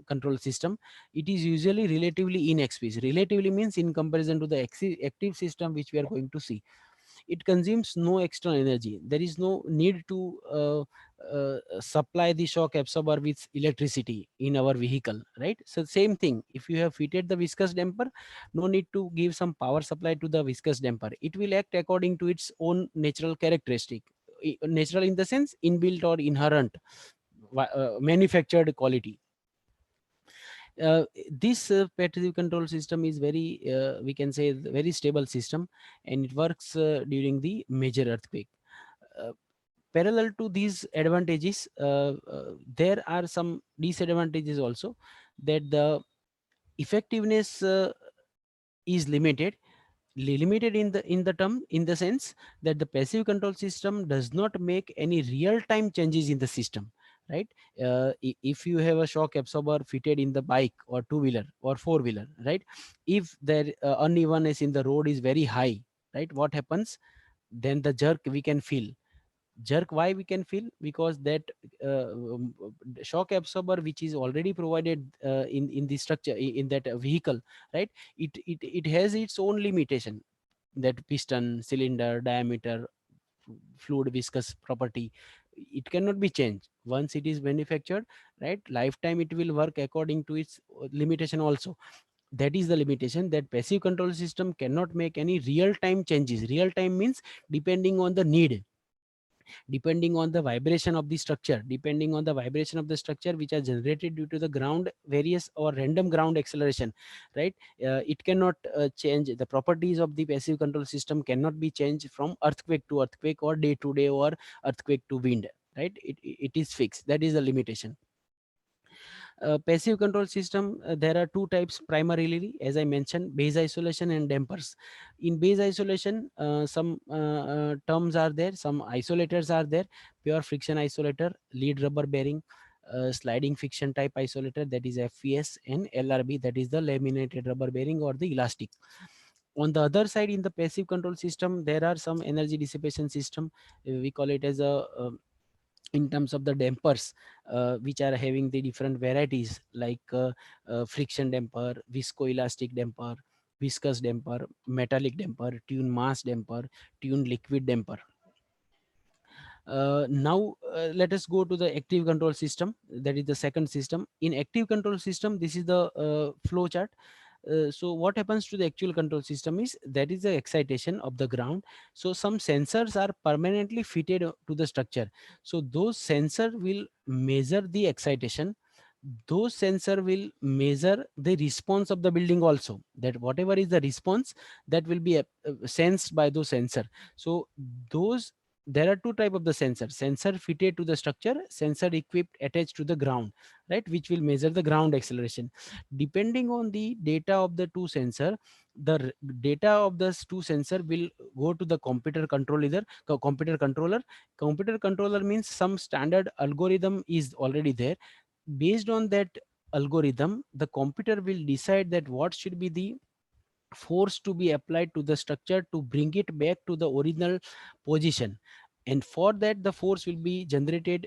control system. It is usually relatively inexpensive. Relatively means in comparison to the active system which we are going to see, it consumes no extra energy. There is no need to supply the shock absorber with electricity in our vehicle, right? So same thing, if you have fitted the viscous damper, no need to give some power supply to the viscous damper. It will act according to its own natural characteristic. Natural in the sense inbuilt or inherent, manufactured quality. This passive control system is very, we can say, very stable system, and it works during the major earthquake. uh, Parallel to these advantages, there are some disadvantages also, that the effectiveness is limited in the term, in the sense that the passive control system does not make any real time changes in the system, right? If you have a shock absorber fitted in the bike or two wheeler or four wheeler, right, if there unevenness in the road is very high, right, what happens? Then the jerk we can feel. Jerk, why we can feel? Because that shock absorber which is already provided in the structure, in that vehicle, right, it has its own limitation. That piston, cylinder diameter, fluid viscous property, it cannot be changed once it is manufactured, right? Lifetime it will work according to its limitation also. That is the limitation, that passive control system cannot make any real time changes. Real time means depending on the need, depending on the vibration of the structure, depending on the vibration of the structure which are generated due to the ground various or random ground acceleration, right? It cannot change the properties of the passive control system, cannot be changed from earthquake to earthquake or day to day or earthquake to wind, right? It is fixed. That is the limitation. Passive control system, there are two types primarily, as I mentioned: base isolation and dampers. In base isolation, some terms are there, some isolators are there: pure friction isolator, lead rubber bearing, sliding friction type isolator, that is FVS, and LRB, that is the laminated rubber bearing or the elastic. On the other side, in the passive control system, there are some energy dissipation system. We call it as a in terms of the dampers, which are having the different varieties, like friction damper, viscoelastic damper, viscous damper, metallic damper, tune mass damper, tune liquid damper. Now let us go to the active control system, that is the second system. In active control system, this is the flow chart. So what happens to the actual control system is, that is the excitation of the ground. So some sensors are permanently fitted to the structure. So those sensor will measure the excitation. Those sensor will measure the response of the building also, that whatever is the response, that will be sensed by those sensor. So those, there are two type of the sensor fitted to the structure, sensor equipped attached to the ground, right, which will measure the ground acceleration. Depending on the data of the two sensor, the data of the two sensor will go to the computer control, either computer controller. Computer controller means some standard algorithm is already there. Based on that algorithm, the computer will decide that what should be the force to be applied to the structure to bring it back to the original position. And for that, the force will be generated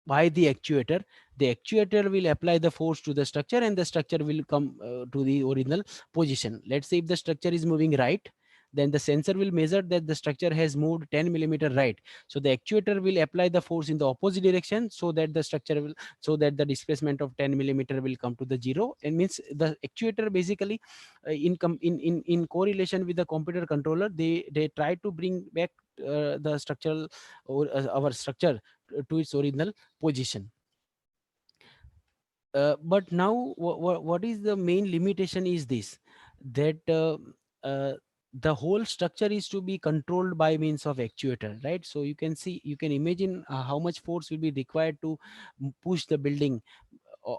by the actuator. The actuator will apply the force to the structure, and the structure will come to the original position. Let's say if the structure is moving right, then the sensor will measure that the structure has moved 10 millimeter right. So the actuator will apply the force in the opposite direction, so that the structure will, so that the displacement of 10 millimeter will come to the zero. And means the actuator basically in correlation with the computer controller, they try to bring back the structural, or our structure to its original position. But now what is the main limitation is this, that the whole structure is to be controlled by means of actuator, right? So you can see, you can imagine how much force will be required to push the building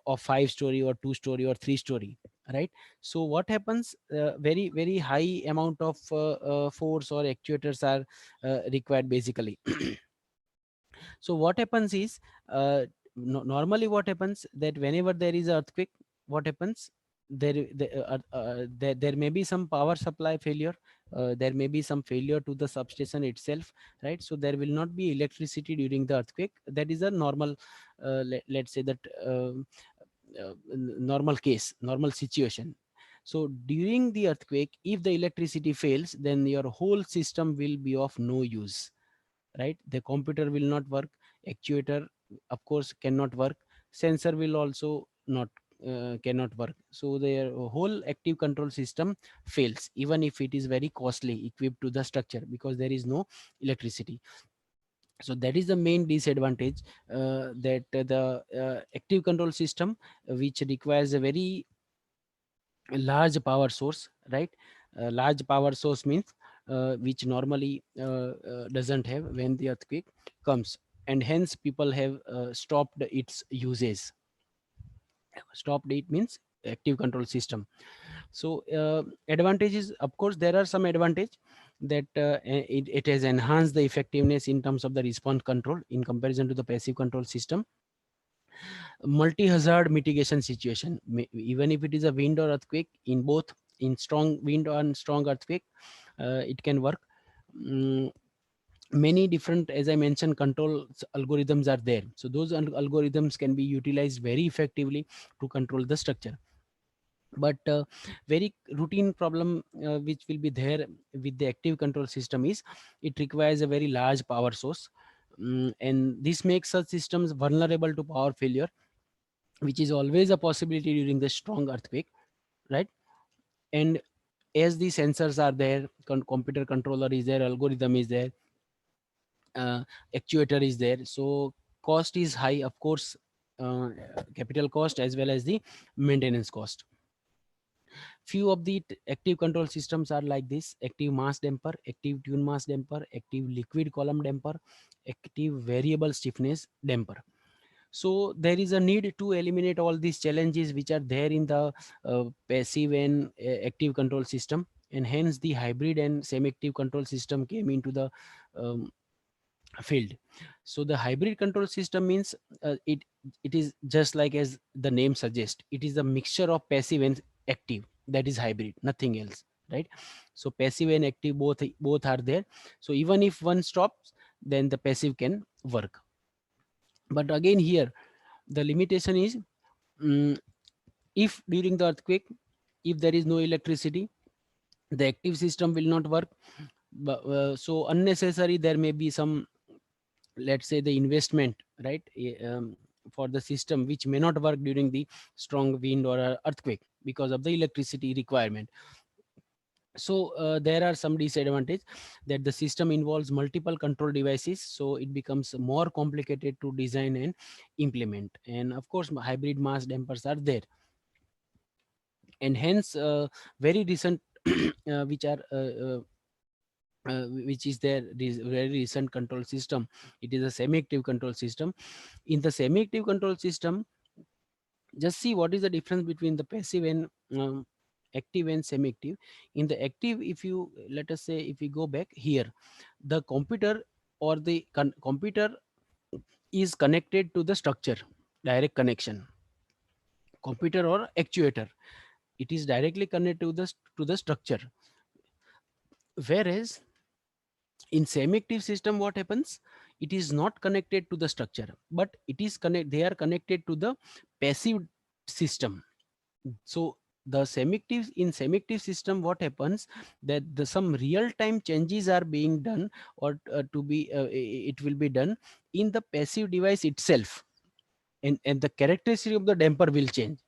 of 5 story or 2 story or 3 story, right? So what happens, very very high amount of force or actuators are required basically. So what happens is, normally what happens that whenever there is earthquake, what happens, there may be some power supply failure, there may be some failure to the substation itself, right? So there will not be electricity during the earthquake. That is a normal, let's say that, normal case, normal situation. So during the earthquake, if the electricity fails, then your whole system will be of no use, right? The computer will not work, actuator of course cannot work, sensor will also not cannot work. So their whole active control system fails, even if it is very costly equipped to the structure, because there is no electricity. So that is the main disadvantage, that the active control system, which requires a very large power source, right? Large power source means which normally doesn't have when the earthquake comes, and hence people have stopped its uses. Stopped it means active control system. So advantages, of course there are some advantage, that it has enhanced the effectiveness in terms of the response control in comparison to the passive control system. Multi-hazard mitigation situation, even if it is a wind or earthquake, in both, in strong wind and strong earthquake, it can work. Mm, Many different, as I mentioned, control algorithms are there, so those algorithms can be utilized very effectively to control the structure. But very routine problem which will be there with the active control system is, it requires a very large power source. And this makes such systems vulnerable to power failure, which is always a possibility during the strong earthquake, right? And as the sensors are there, computer controller is there, algorithm is there, actuator is there, so cost is high, of course, uh, capital cost as well as the maintenance cost. Few of the active control systems are like this: active mass damper, active tune mass damper, active liquid column damper, active variable stiffness damper. So there is a need to eliminate all these challenges which are there in the passive and active control system, and hence the hybrid and semi-active control system came into the um, field. So the hybrid control system means, it is just like as the name suggests, it is a mixture of passive and active, that is hybrid, nothing else, right? So passive and active both are there, so even if one stops, then the passive can work. But again here, the limitation is, mm, if during the earthquake, if there is no electricity, the active system will not work. But, so unnecessary there may be some, let's say, the investment, right? For the system which may not work during the strong wind or earthquake because of the electricity requirement. So there are some disadvantage, that the system involves multiple control devices, so it becomes more complicated to design and implement. And of course hybrid mass dampers are there, and hence very recent which are which is their very recent control system, it is a semi-active control system. In the semi-active control system, just see what is the difference between the passive and active and semi-active. In the active, if you, let us say, if we go back here, the computer or the computer is connected to the structure, direct connection. Computer or actuator, it is directly connected to the structure. Whereas in semi-active system, what happens, it is not connected to the structure, but it is they are connected to the passive system. So the semi-active, in semi-active system, what happens, that some real time changes are being done, or to be it will be done in the passive device itself, and the characteristic of the damper will change.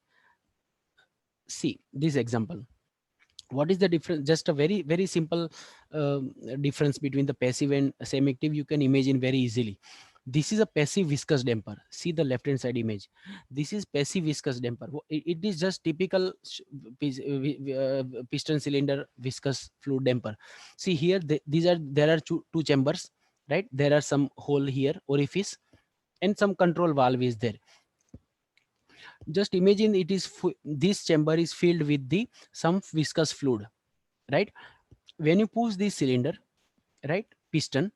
See this example. What is the difference? Just a very very simple difference between the passive and semi-active, you can imagine very easily. This is a passive viscous damper. See the left hand side image. This is passive viscous damper. It is just typical piston cylinder viscous fluid damper. See here, there are two chambers, right? There are some hole here, orifice, and some control valve is there. Just imagine it is this chamber is filled with the some viscous fluid, right? When you push this cylinder, right, piston,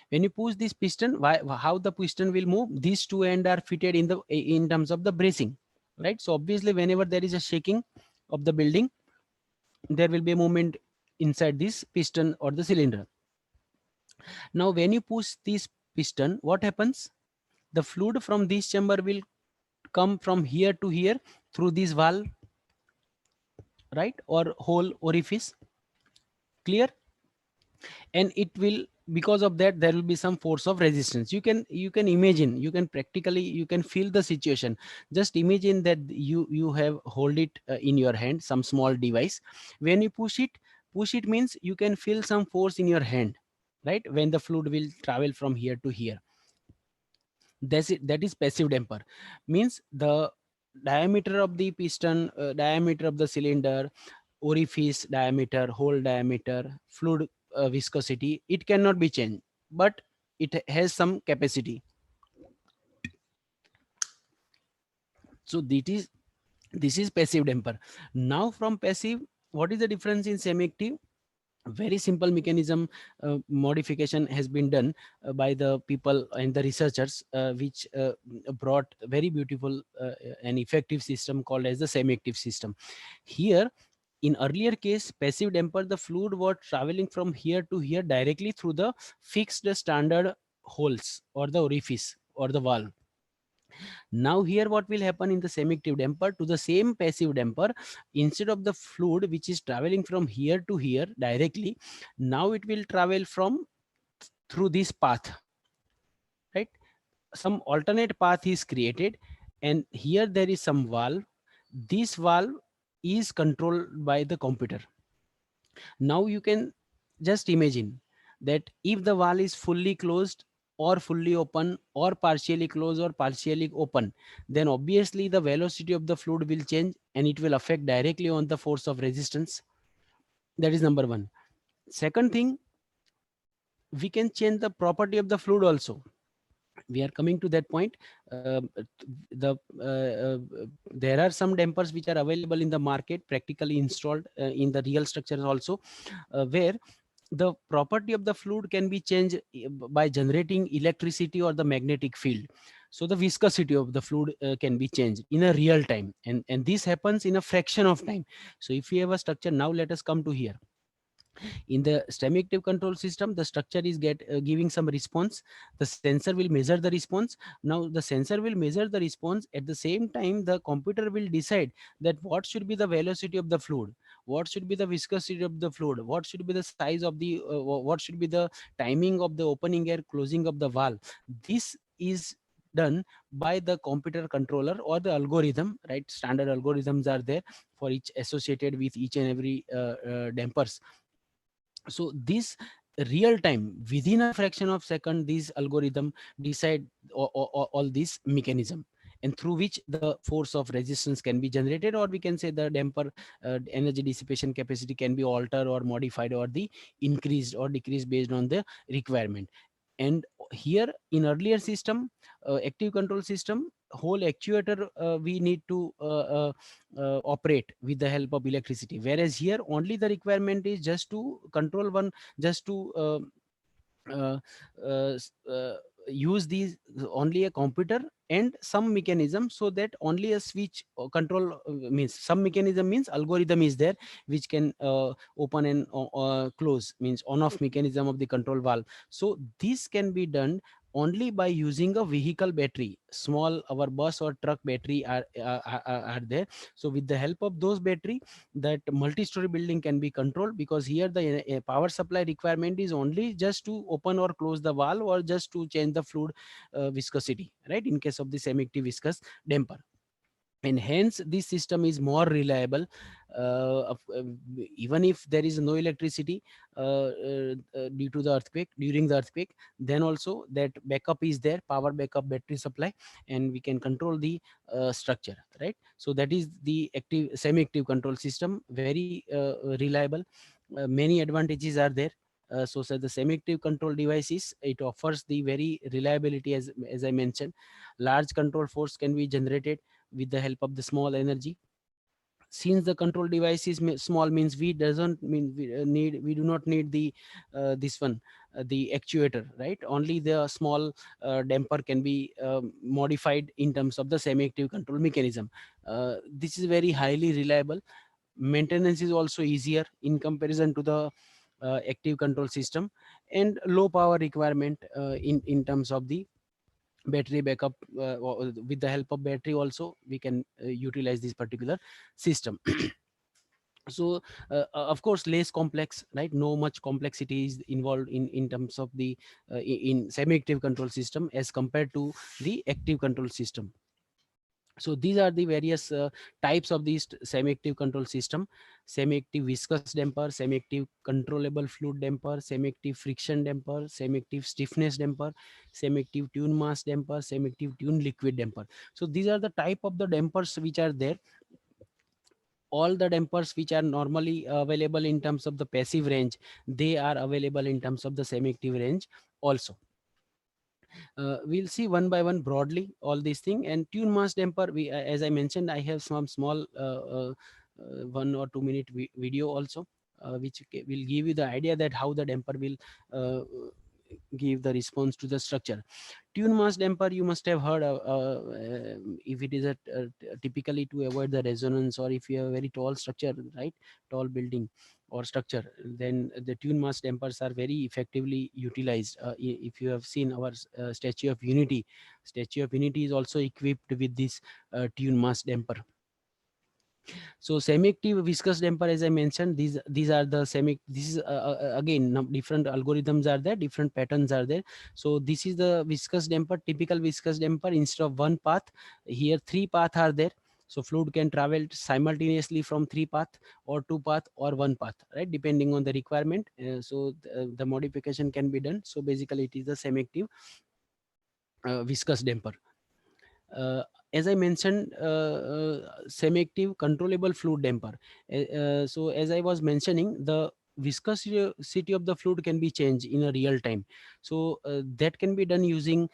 when you push this piston, how the piston will move, these two end are fitted in terms of the bracing, right? So obviously whenever there is a shaking of the building, there will be a movement inside this piston or the cylinder. Now when you push this piston, what happens? The fluid from this chamber will come from here to here through this valve, right, or hole orifice. Clear? And it will, because of that, there will be some force of resistance. You can imagine, you can practically, you can feel the situation. Just imagine that you have hold it in your hand, some small device. When you push it means you can feel some force in your hand, right, when the fluid will travel from here to here. That is passive damper. Means the diameter of the piston, diameter of the cylinder, orifice diameter, hole diameter, fluid viscosity, it cannot be changed, but it has some capacity. So this is passive damper. Now from passive, what is the difference in semi-active? Very simple mechanism modification has been done by the people and the researchers, which brought very beautiful and effective system called as the semi-active system. Here, in earlier case, passive damper, the fluid was traveling from here to here directly through the fixed standard holes or the orifice or the valve. Now here what will happen in the semi-active damper, to the same passive damper, instead of the fluid which is traveling from here to here directly, now it will travel from through this path, right? Some alternate path is created, and here there is some valve. This valve is controlled by the computer. Now you can just imagine that if the valve is fully closed or fully open or partially closed or partially open, then obviously the velocity of the fluid will change and it will affect directly on the force of resistance. That is number one. Second thing, we can change the property of the fluid also. We are coming to that point. There are some dampers which are available in the market, practically installed in the real structures also, where the property of the fluid can be changed by generating electricity or the magnetic field. So the viscosity of the fluid can be changed in a real time, and this happens in a fraction of time. So if we have a structure, now let us come to here. In the semi-active control system, the structure is giving some response. The sensor will measure the response. Now the sensor will measure the response. At the same time, the computer will decide that what should be the velocity of the fluid, what should be the viscosity of the fluid, what should be the size of the what should be the timing of the opening air, closing of the valve. This is done by the computer controller or the algorithm, right? Standard algorithms are there for each, associated with each and every dampers. So this real time, within a fraction of second, these algorithm decide all this mechanism, and through which the force of resistance can be generated, or we can say the damper energy dissipation capacity can be altered or modified or the increased or decreased based on the requirement. And here in earlier system, active control system, whole actuator we need to operate with the help of electricity, whereas here only the requirement is just to control one, just to uh, uh, s- uh, use these, only a computer and some mechanism, so that only a switch control means some mechanism means algorithm is there which can open and close, means on off mechanism of the control valve. So this can be done only by using a vehicle battery. Small, our bus or truck battery are there. So with the help of those battery, that multi-story building can be controlled, because here the power supply requirement is only just to open or close the valve or just to change the fluid viscosity, right, in case of the semi-active viscous damper. and hence this system is more reliable, even if there is no electricity due to the earthquake, during the earthquake, then also that backup is there, power backup, battery supply, and we can control the structure, right? So that is the active semi-active control system, very reliable. Many advantages are there. So the semi-active control devices, it offers the very reliability, as I mentioned. Large control force can be generated with the help of the small energy. Since the control device is small, means we doesn't mean we do not need the this one, the actuator, right? Only the small damper can be modified in terms of the semi-active control mechanism. This is very highly reliable. Maintenance is also easier in comparison to the active control system, and low power requirement in terms of the battery backup. With the help of battery also we can utilize this particular system. So of course less complex, right? No much complexity is involved in terms of the in semi-active control system as compared to the active control system. So these are the various types of these semi-active control system: semi-active viscous damper, semi-active controllable fluid damper, semi-active friction damper, semi-active stiffness damper, semi-active tune mass damper, semi-active tune liquid damper. So these are the type of the dampers which are there. All the dampers which are normally available in terms of the passive range, they are available in terms of the semi-active range also. We'll see one by one broadly all these things. And tune mass damper, we as I mentioned, I have some small 1 or 2 minute video also, which will give you the idea that how the damper will uh, give the response to the structure. Tune mass damper, you must have heard if it is typically to avoid the resonance, or if you have a very tall structure, right, tall building or structure, then the tune mass dampers are very effectively utilized. If you have seen our Statue of Unity, Statue of Unity is also equipped with this tune mass damper. So semi-active viscous damper, as I mentioned, these are the semi. This is again different algorithms are there, different patterns are there. So this is the viscous damper, typical viscous damper. Instead of one path, here three paths are there. So fluid can travel simultaneously from three path, or two path, or one path, right? Depending on the requirement. So the modification can be done. So basically, it is the semi-active viscous damper. uh, as I mentioned, semi-active controllable fluid damper. So as I was mentioning, the viscosity of the fluid can be changed in a real time. So that can be done using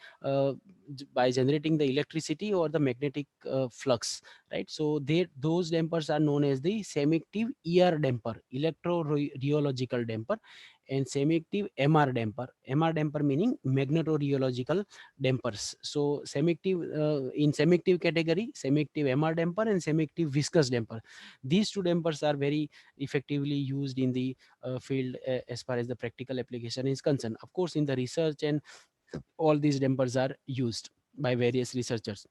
by generating the electricity or the magnetic flux, right? So those dampers are known as the semi-active ER damper, electro rheological damper, and semi-active MR damper. MR damper meaning magnetorheological dampers. So semi-active in semi-active category, semi-active MR damper and semi-active viscous damper. These two dampers are very effectively used in the field as far as the practical application is concerned. Of course, in the research, and all these dampers are used by various researchers.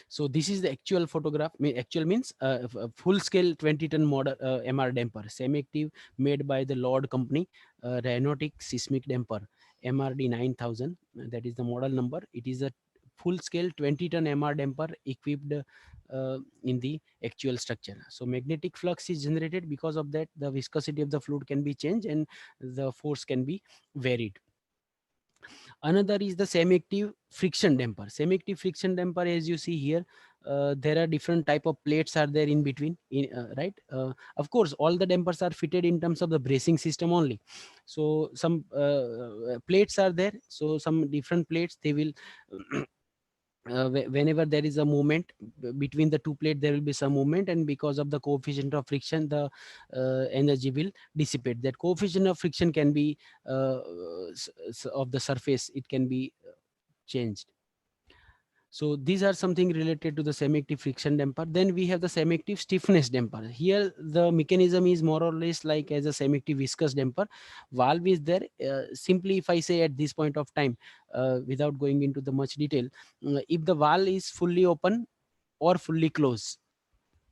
So this is the actual photograph. Actual means full scale 20-ton model MR damper, semi-active, made by the Lord company, Rhinotic seismic damper, MRD 9000. That is the model number. It is a full scale 20-ton MR damper equipped in the actual structure. So magnetic flux is generated. Because of that, the viscosity of the fluid can be changed and the force can be varied. Another is the semi-active friction damper. Semi-active friction damper, as you see here, there are different type of plates are there in between, right? Of course, all the dampers are fitted in terms of the bracing system only. So some plates are there. So some different plates, they will whenever there is a movement between the two plates, there will be some movement, and because of the coefficient of friction, the energy will dissipate. That coefficient of friction can be of the surface, it can be changed. So these are something related to the semi-active friction damper. Then we have the semi-active stiffness damper. Here the mechanism is more or less like as a semi-active viscous damper. Valve is there. Simply, if I say at this point of time, without going into the much detail, if the valve is fully open or fully closed,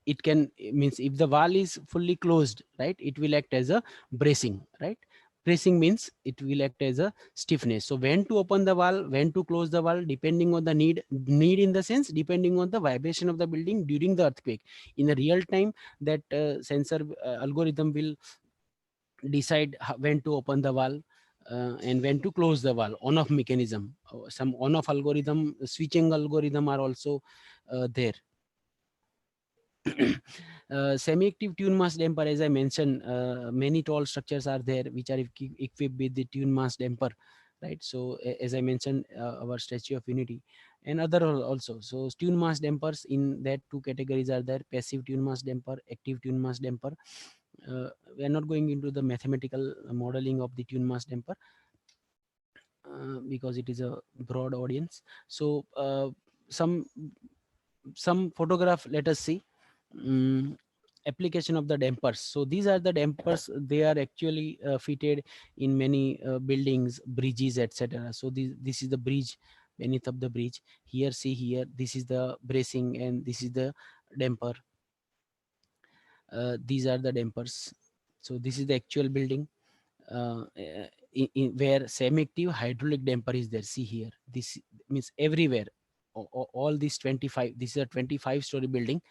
it can means if the valve is fully closed, right, it will act as a bracing, right? bracing means it will act as a stiffness. So when to open the wall, when to close the wall, depending on the need in the sense, depending on the vibration of the building during the earthquake. In the real time, that sensor algorithm will decide when to open the wall and when to close the wall. On off mechanism, some on off algorithm, switching algorithm are also there. Semi-active tune mass damper, as I mentioned, many tall structures are there which are equipped with the tune mass damper, right? So as I mentioned, our Statue of Unity and other also. So tune mass dampers in that two categories are there: passive tune mass damper, active tune mass damper. We are not going into the mathematical modeling of the tune mass damper because it is a broad audience. So some photograph, let us see. Mm, Application of the dampers. So these are the dampers. They are actually fitted in many buildings, bridges, etc. So this is the bridge, beneath of the bridge. Here, see here, this is the bracing and this is the damper. These are the dampers. So this is the actual building where semi-active hydraulic damper is there. See here, this means everywhere. All these 25, this is a 25-story building,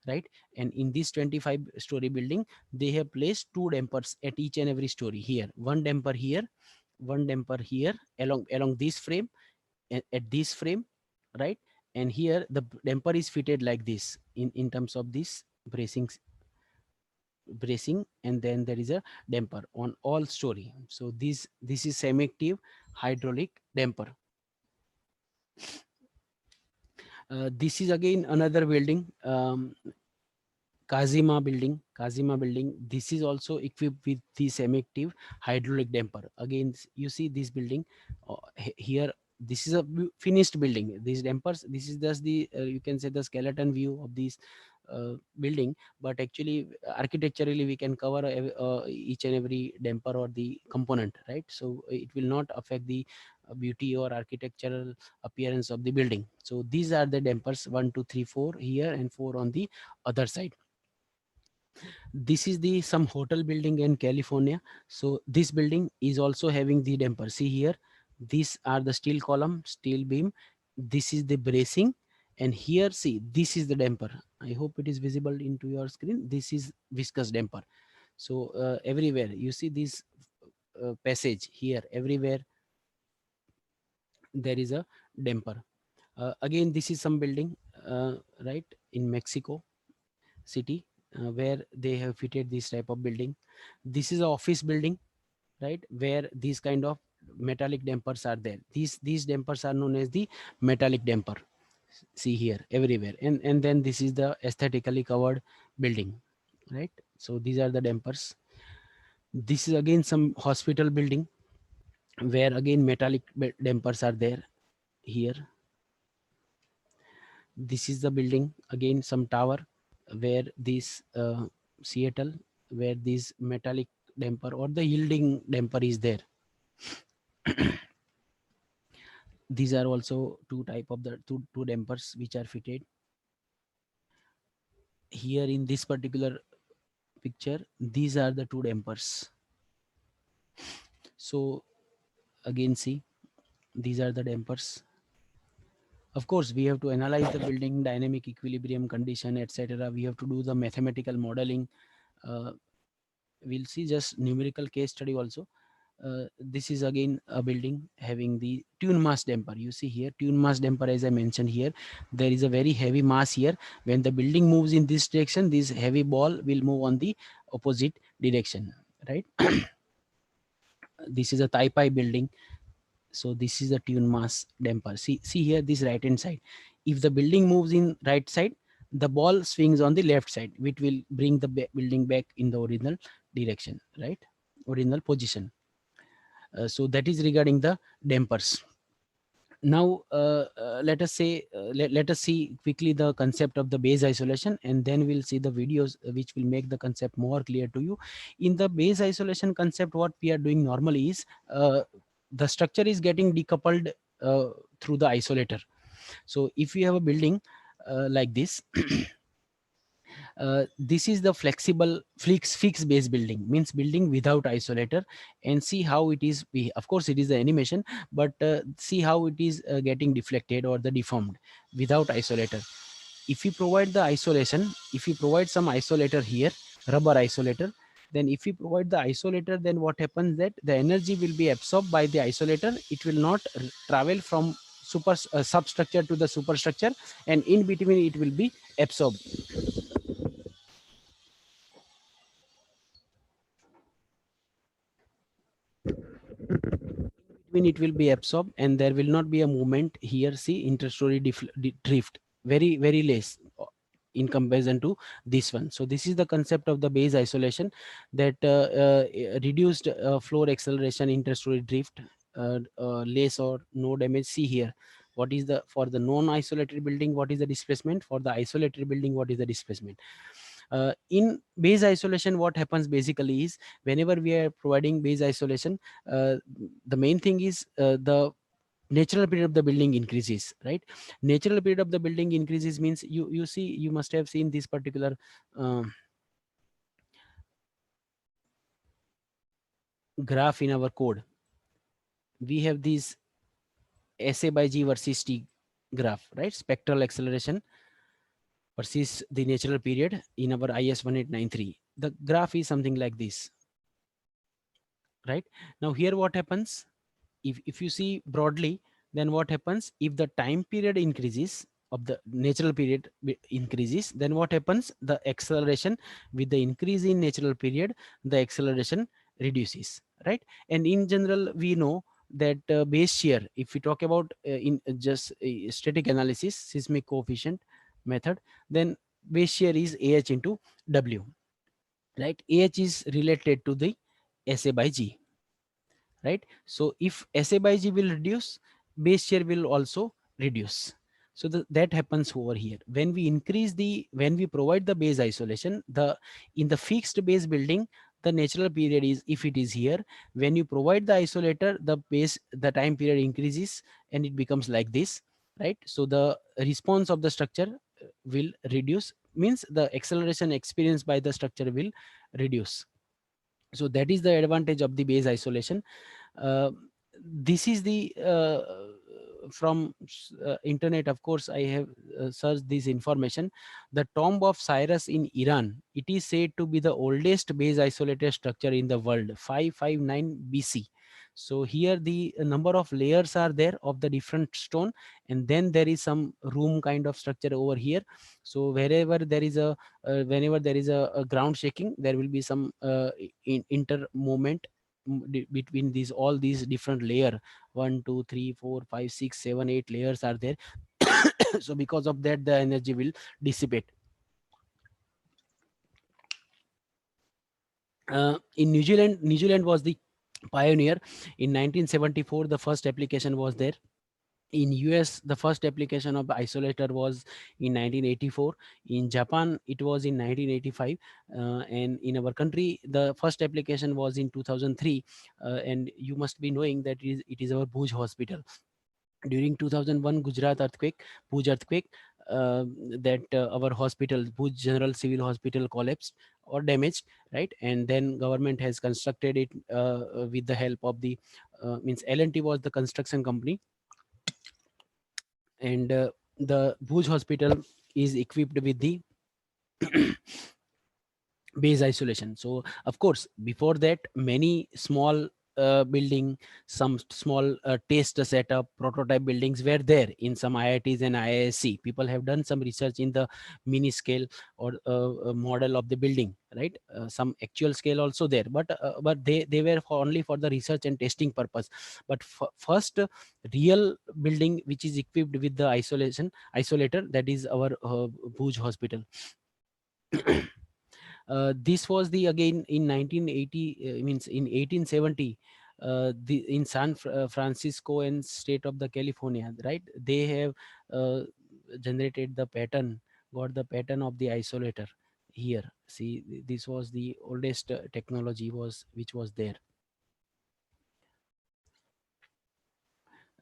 right? And in this 25-story building, they have placed two dampers at each and every story. Here, one damper here, one damper here, along this frame, at this frame, right? And here the damper is fitted like this in terms of this bracing, and then there is a damper on all story. So this is semi-active hydraulic damper. This is again another building, Kazima building. This is also equipped with the semi-active hydraulic damper. Again, you see this building here. This is a finished building. These dampers, this is just the you can say the skeleton view of this building, but actually architecturally we can cover each and every damper or the component, right? So it will not affect the beauty or architectural appearance of the building. So these are the dampers, 1 2 3 4 here and 4 on the other side. This is the some hotel building in California. So this building is also having the damper. See here, these are the steel column, steel beam. This is the bracing, and here see, this is the damper. I hope it is visible into your screen. This is viscous damper. So everywhere you see this passage here, everywhere there is a damper. Again, this is some building, right, in Mexico City, where they have fitted this type of building. This is an office building, right, where these kind of metallic dampers are there. These dampers are known as the metallic damper. See here, everywhere. And then this is the aesthetically covered building, right? So these are the dampers. This is again some hospital building where again metallic dampers are there. Here, this is the building, again some tower where this Seattle, where this metallic damper or the yielding damper is there. These are also two type of the two dampers which are fitted here in this particular picture. These are the two dampers. So again, see, these are the dampers. Of course, we have to analyze the building dynamic equilibrium condition, etc. We have to do the mathematical modeling. We'll see just numerical case study also. This is again a building having the tune mass damper. You see here, tune mass damper, as I mentioned here, there is a very heavy mass here. When the building moves in this direction, this heavy ball will move on the opposite direction, right? This is a Taipai building. So this is the tune mass damper. See here, this right hand side. If the building moves in right side, the ball swings on the left side, which will bring the building back in the original direction, right? Original position. So that is regarding the dampers. Now let us say let us see quickly the concept of the base isolation, and then we'll see the videos which will make the concept more clear to you. In the base isolation concept, what we are doing normally is the structure is getting decoupled through the isolator. So if you have a building like this This is the flexible fixed base building, means building without isolator. And see how it is, of course it is the animation, but see how it is getting deflected or the deformed without isolator. If you provide the isolation, if you provide some isolator here, rubber isolator, then if you provide the isolator, then what happens that the energy will be absorbed by the isolator. It will not travel from substructure to the superstructure, and in between it will be absorbed. Between it will be absorbed, and there will not be a movement here. See, interstory drift, very less in comparison to this one. So this is the concept of the base isolation, that reduced floor acceleration, interstory drift, less or no damage. See here, what is the, for the non-isolated building, what is the displacement, for the isolated building, what is the displacement. In base isolation, what happens basically is, whenever we are providing base isolation, uh, the main thing is the natural period of the building increases, right? Natural period of the building increases means, you see, you must have seen this particular graph in our code. We have this SA by G versus T graph, right? Spectral acceleration versus the natural period in our IS 1893. The graph is something like this, right? Now here what happens, if you see broadly, then what happens, if the time period increases, of the natural period increases, then what happens, the acceleration, with the increase in natural period, the acceleration reduces, right? And in general, we know that base shear, if we talk about in just static analysis, seismic coefficient method, then base shear is Ah into W, right? Ah is related to the SA by G, right? So if SA by G will reduce, base shear will also reduce. So that happens over here. When we increase the, when we provide the base isolation, the, in the fixed base building, the natural period is, if it is here, when you provide the isolator, the base, the time period increases, and it becomes like this, right? So the response of the structure will reduce, means the acceleration experienced by the structure will reduce. So that is the advantage of the base isolation. uh, this is the from internet, of course I have searched this information. The tomb of Cyrus in Iran, it is said to be the oldest base isolated structure in the world, 559 BC. So here the number of layers are there of the different stone, and then there is some room kind of structure over here. So wherever there is a whenever there is a ground shaking, there will be some inter movement between these, all these different layer, 1 2 3 4 5 6 7 8 layers are there. So because of that, the energy will dissipate. In New Zealand was the pioneer. In 1974, the first application was there. In US, the first application of the isolator was in 1984. In Japan, it was in 1985. And in our country, the first application was in 2003. And you must be knowing that it is our Bhuj hospital. During 2001 Gujarat earthquake, Bhuj earthquake, that our hospital, Bhuj General Civil Hospital, collapsed or damaged, right? And then government has constructed it with the help of the means L&T was the construction company. And the Bhuj hospital is equipped with the base isolation. So of course, before that, many small building, some small test setup, prototype buildings were there in some IITs and IISc. People have done some research in the mini scale or model of the building, right? Some actual scale also there, but they were only for the research and testing purpose. But first real building which is equipped with the isolator, that is our Bhuj hospital. This was the, again in 1980, means in 1870, in Francisco and state of the California, right? They have generated the pattern, got the pattern of the isolator here. See, this was the oldest technology was which was there.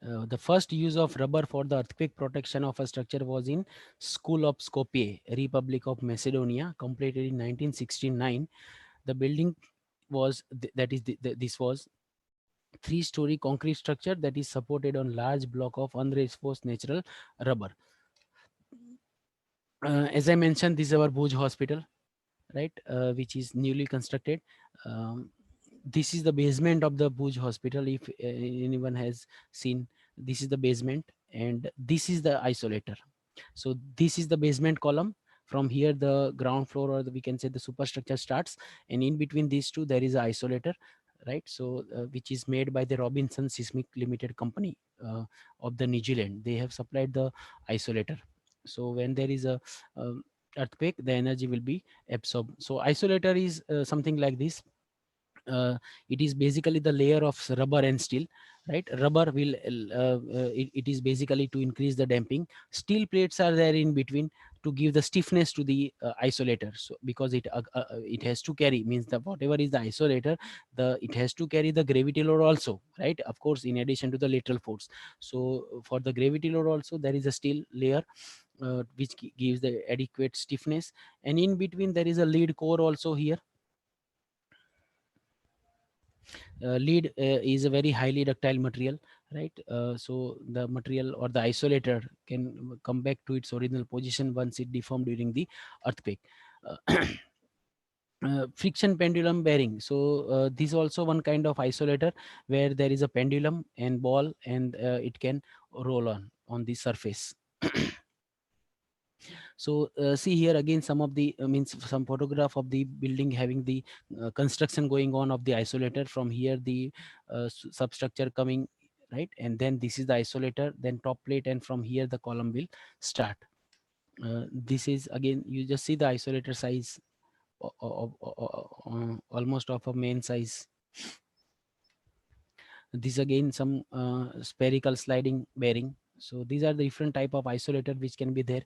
The first use of rubber for the earthquake protection of a structure was in School of Skopje, Republic of Macedonia, completed in 1969. The building was this was three-story concrete structure that is supported on large block of unreinforced natural rubber. As I mentioned, this is our Bhuj hospital, right, which is newly constructed. Um, this is the basement of the Bhuj hospital. If anyone has seen, this is the basement, and this is the isolator. So this is the basement column. From here, the ground floor, or we can say the superstructure starts, and in between these two, there is an isolator, right? So which is made by the Robinson Seismic Limited company of the New Zealand. They have supplied the isolator. So when there is a earthquake, the energy will be absorbed. So isolator is something like this. It is basically the layer of rubber and steel, right? Rubber will it is basically to increase the damping. Steel plates are there in between to give the stiffness to the isolator. So because it has to carry, means that whatever is the isolator, it has to carry the gravity load also, right? Of course, in addition to the lateral force. So for the gravity load also, there is a steel layer which gives the adequate stiffness, and in between there is a lead core also here. Lead is a very highly ductile material, right? So the material or the isolator can come back to its original position once it deformed during the earthquake. uh, Friction pendulum bearing. So this is also one kind of isolator where there is a pendulum and ball, and it can roll on the surface. So see here again some of the means some photograph of the building having the construction going on of the isolator. From here the substructure coming, right, and then this is the isolator, then top plate, and from here the column will start. This is again, you just see the isolator size almost of a main size. This again some spherical sliding bearing. So these are the different type of isolator which can be there.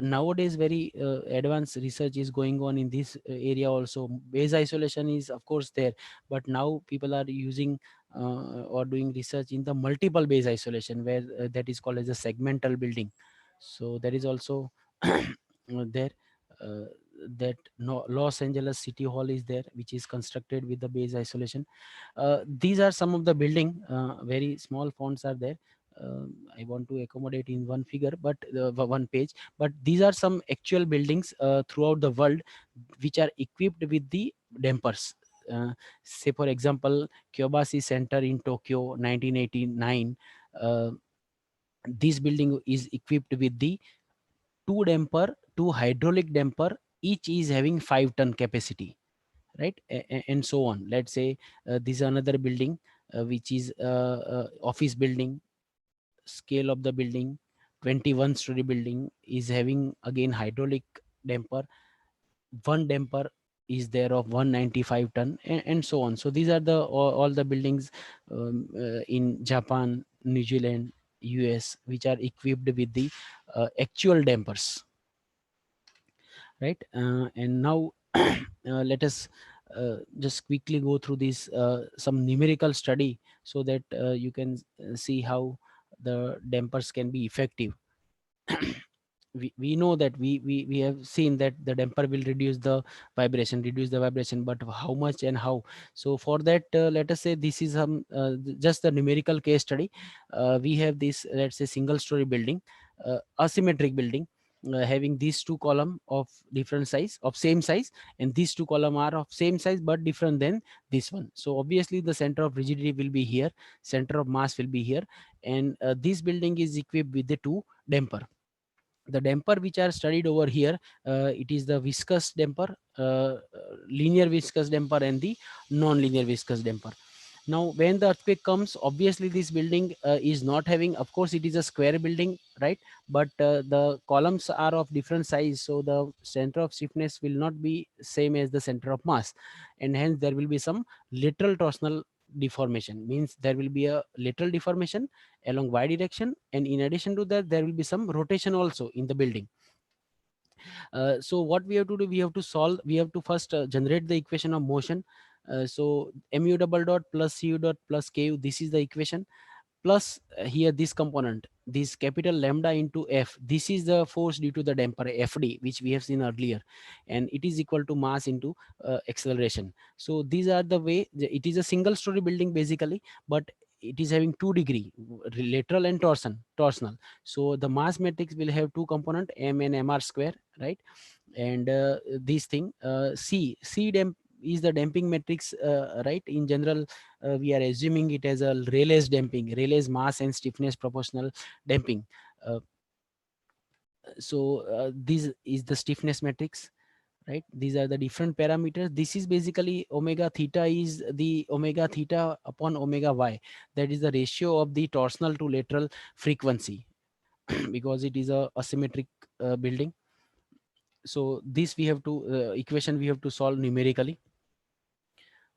Nowadays very advanced research is going on in this area also. Base isolation is of course there, but now people are using or doing research in the multiple base isolation, where that is called as a segmental building. So there is also there uh, that no, Los Angeles City Hall is there, which is constructed with the base isolation. These are some of the building. Very small fonts are there. I want to accommodate in one figure, but one page. But these are some actual buildings throughout the world which are equipped with the dampers. Say for example, Kyobashi Center in Tokyo, 1989. Uh, this building is equipped with the two hydraulic damper, each is having 5 ton capacity, right? And so on. Let's say this is another building which is office building. Scale of the building, 21-story building, is having again hydraulic damper. One damper is there of 195 ton, and so on. So these are the all the buildings in Japan, New Zealand, US, which are equipped with the actual dampers, right? And now let us just quickly go through this some numerical study, so that you can see how the dampers can be effective. We know that we have seen that the damper will reduce the vibration, but how much and how? So for that, let us say this is some just a numerical case study. We have this, let's say, single story building, asymmetric building, having these two column of different size, of same size, and these two column are of same size but different than this one. So obviously the center of rigidity will be here, center of mass will be here, and this building is equipped with the two damper. The damper which are studied over here, it is the viscous damper, linear viscous damper, and the non-linear viscous damper. Now when the earthquake comes, obviously this building is not having, of course it is a square building, right? But the columns are of different size, so the center of stiffness will not be same as the center of mass, and hence there will be some lateral torsional deformation. Means there will be a lateral deformation along y direction, and in addition to that there will be some rotation also in the building. So what we have to do, we have to first generate the equation of motion. So mu double dot plus cu dot plus ku, this is the equation. plus here this component, this capital lambda into F, this is the force due to the damper FD, which we have seen earlier, and it is equal to mass into acceleration. So these are the way, it is a single story building basically, but it is having 2 degree, lateral and torsional. So the mass matrix will have two component, M and MR square, right? And this thing, C damp is the damping matrix, right? In general, we are assuming it as a Rayleigh's damping, Rayleigh's mass and stiffness proportional damping. uh, this is the stiffness matrix, right? These are the different parameters. This is basically omega theta is the omega theta upon omega y, that is the ratio of the torsional to lateral frequency because it is a asymmetric building. So this we have to equation we have to solve numerically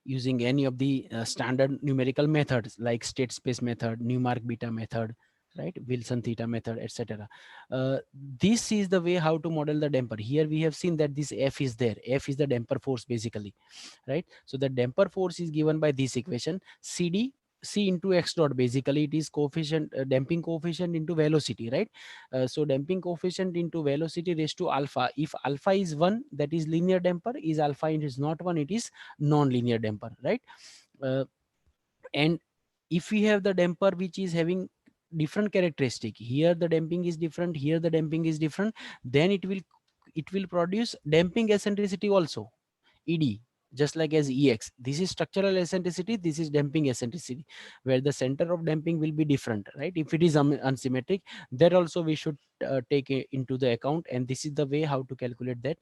using any of the standard numerical methods like state space method, Newmark beta method, right? Wilson theta method, etc. uh, this is the way how to model the damper. Here we have seen that this F is there, F is the damper force basically, right? So the damper force is given by this equation, CD C into x dot, basically it is coefficient, damping coefficient into velocity, right? So damping coefficient into velocity raised to alpha. If alpha is 1, that is linear damper. Is alpha is not 1, it is non-linear damper, right? uh, and if we have the damper which is having different characteristic, here the damping is different, here the damping is different, then it will produce damping eccentricity also, ED, just like as EX. This is structural eccentricity, this is damping eccentricity, where the center of damping will be different, right? If it is unsymmetric, that also we should take into the account, and this is the way how to calculate that.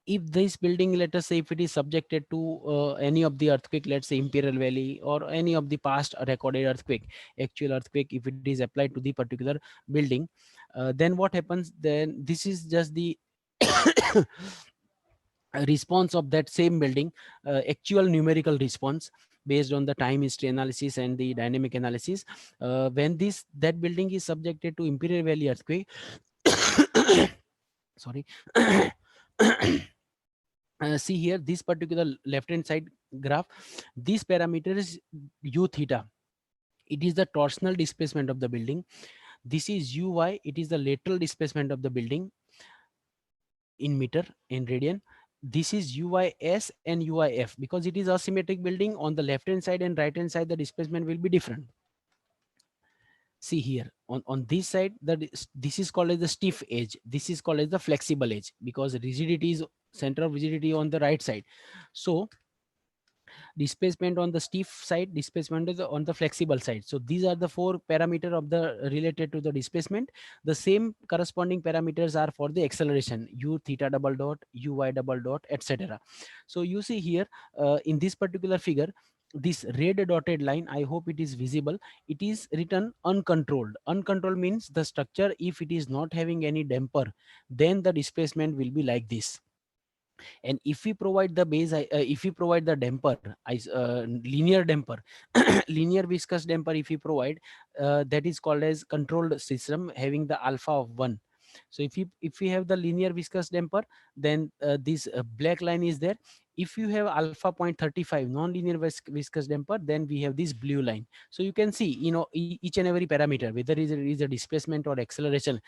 If this building, let us say, if it is subjected to any of the earthquake, let's say Imperial Valley or any of the past recorded earthquake, actual earthquake, if it is applied to the particular building, then what happens? Then this is just the response of that same building, actual numerical response based on the time history analysis and the dynamic analysis. When this that building is subjected to Imperial Valley earthquake, sorry. See here, this particular left hand side graph, this parameter is u theta, it is the torsional displacement of the building. This is uy, it is the lateral displacement of the building in meter, in radian. This is uys and uif, because it is asymmetric building. On the left hand side and right hand side, the displacement will be different. See here, on this side, this is called as the stiff edge, this is called as the flexible edge, because rigidity is center of rigidity on the right side. So displacement on the stiff side, displacement on the flexible side. So these are the four parameter of the related to the displacement. The same corresponding parameters are for the acceleration, u theta double dot, uy double dot, etc. So you see here, in this particular figure, this red dotted line, I hope it is visible, it is written uncontrolled. Uncontrolled means the structure, if it is not having any damper, then the displacement will be like this. And if we provide the if we provide the damper, linear damper, linear viscous damper, if we provide, that is called as controlled system having the alpha of 1. So if we have the linear viscous damper, then this black line is there. If you have alpha 0.35 non-linear viscous damper, then we have this blue line. So you can see, each and every parameter, whether it is a displacement or acceleration,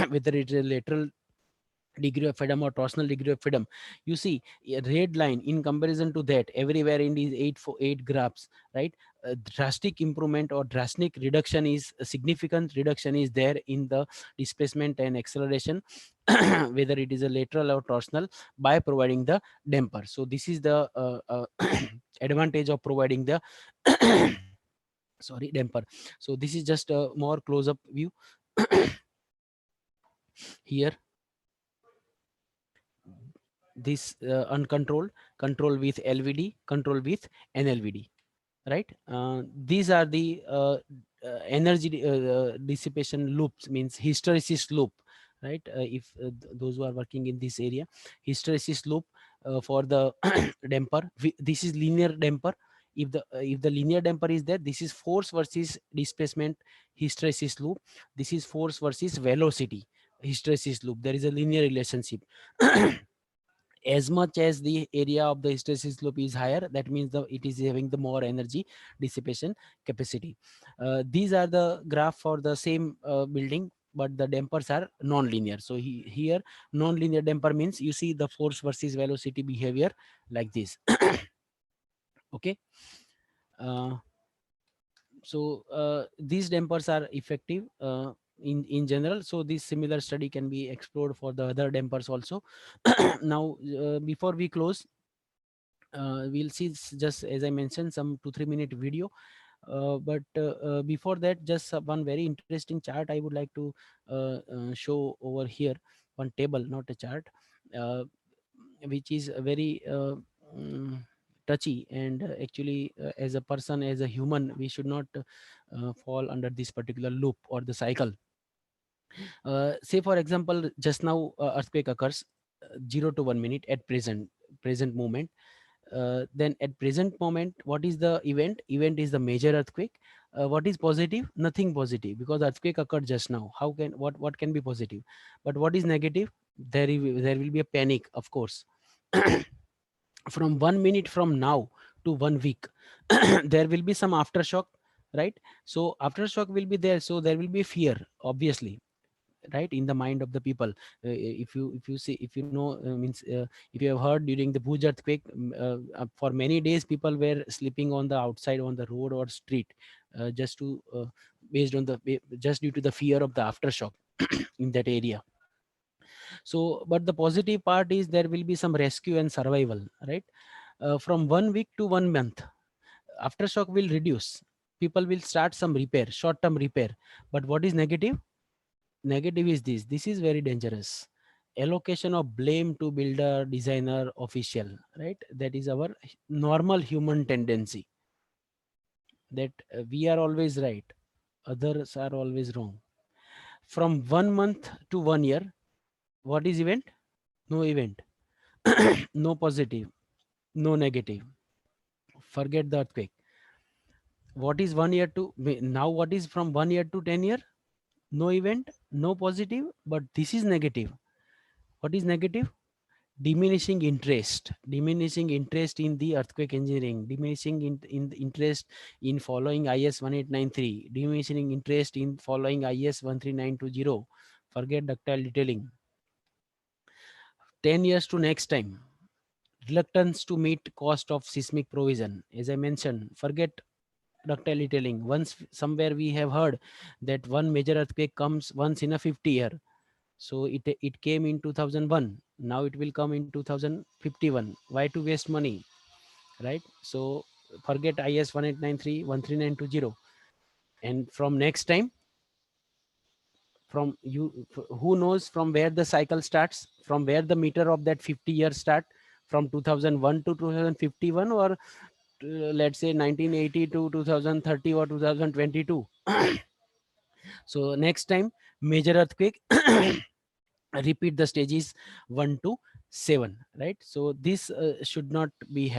whether it is a lateral degree of freedom or torsional degree of freedom, you see a red line in comparison to that everywhere in these 8 graphs, right? A drastic improvement or drastic reduction is a significant reduction is there in the displacement and acceleration, whether it is a lateral or torsional, by providing the damper. So this is the advantage of providing the sorry, damper. So this is just a more close up view. Here, this uncontrolled, control with LVD, control with NLVD, right? These are the energy dissipation loops, means hysteresis loop, right? If those who are working in this area, hysteresis loop for the damper. This is linear damper. If the linear damper is there, this is force versus displacement hysteresis loop. This is force versus velocity hysteresis loop. There is a linear relationship. as much as the area of the hysteresis slope is higher, that means it is having the more energy dissipation capacity. These are the graph for the same building, but the dampers are non-linear. So here non-linear damper means you see the force versus velocity behavior like this. Okay. uh, these dampers are effective in general. So this similar study can be explored for the other dampers also. Now before we close, we'll see just as I mentioned some 2-3 minute video. But before that, just one very interesting chart I would like to show over here. One table, not a chart, uh, which is very touchy. And actually, as a person, as a human, we should not fall under this particular loop or the cycle. Say for example, just now earthquake occurs 0 to 1 minute at present moment. Then at present moment, what is the event is the major earthquake. What is positive? Nothing positive, because earthquake occurred just now. How can what can be positive? But what is negative? There will be a panic, of course. From 1 minute from now to 1 week, there will be some aftershock, right? So aftershock will be there, so there will be fear, obviously, right, in the mind of the people. If you see, if you know, means if you have heard during the Bhuj earthquake, for many days people were sleeping on the outside on the road or street, just to based on the just due to the fear of the aftershock in that area. So but the positive part is there will be some rescue and survival, right? From 1 week to 1 month, aftershock will reduce. People will start some repair, short term repair. But what is negative? Negative is this is very dangerous. Allocation of blame to builder, designer, official, right? That is our normal human tendency, that we are always right, others are always wrong. From 1 month to 1 year, what is event? No event. No positive, no negative. Forget the earthquake. What is 1 year to now? What is from 1 year to 10 year? No event, no positive, but this is negative. What is negative? Diminishing interest in the earthquake engineering, diminishing in the interest in following IS 1893, diminishing interest in following IS 13920. Forget ductile detailing. 10 years to next time, reluctance to meet cost of seismic provision. As I mentioned, forget ductile detailing. Once somewhere we have heard that one major earthquake comes once in a 50 year. So it came in 2001. Now it will come in 2051. Why to waste money, right? So forget IS 1893 13920. And from next time, from you, who knows from where the cycle starts, from where the meter of that 50 years start, from 2001 to 2051, or let's say 1980 to 2030 or 2022. So next time, major earthquake, repeat the stages 1 to 7, right? So this should not be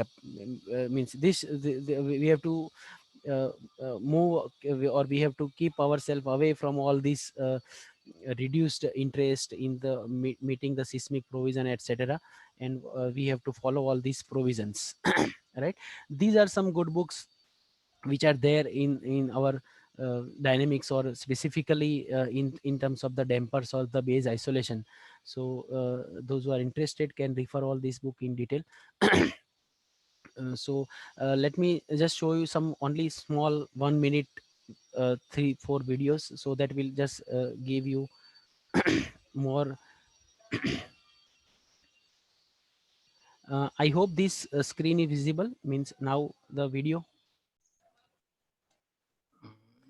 means this we have to uh, move, or we have to keep ourselves away from all these reduced interest in the meeting the seismic provision, etc. And we have to follow all these provisions. Right? These are some good books which are there in our dynamics, or specifically in terms of the dampers or the base isolation. So those who are interested can refer all this book in detail. Let me just show you some only small 1 minute 3-4 videos, so that will just give you more. I hope this screen is visible, means now the video.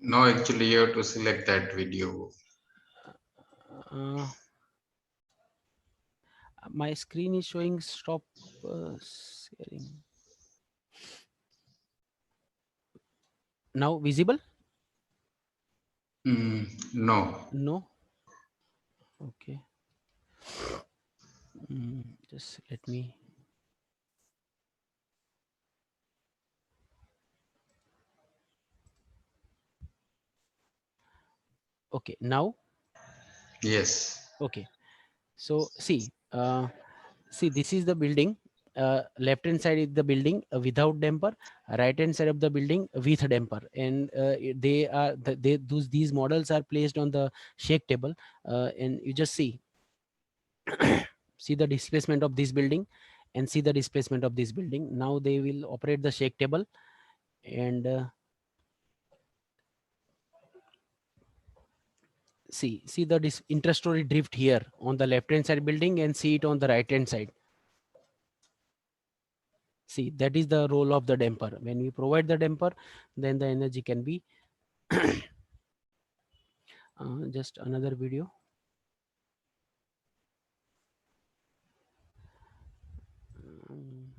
No, actually, you have to select that video. uh, my screen is showing stop sharing. Now visible? No. No. Okay. Just let me. Okay. Now. Yes. Okay. So see, See, this is the building. Left hand side is the building without damper, right hand side of the building with damper, and they are these models are placed on the shake table, and you just see see the displacement of this building and see the displacement of this building. Now they will operate the shake table, and see the interstory drift here on the left hand side building, and see it on the right hand side. See, that is the role of the damper. When we provide the damper, then the energy can be just another video. Um,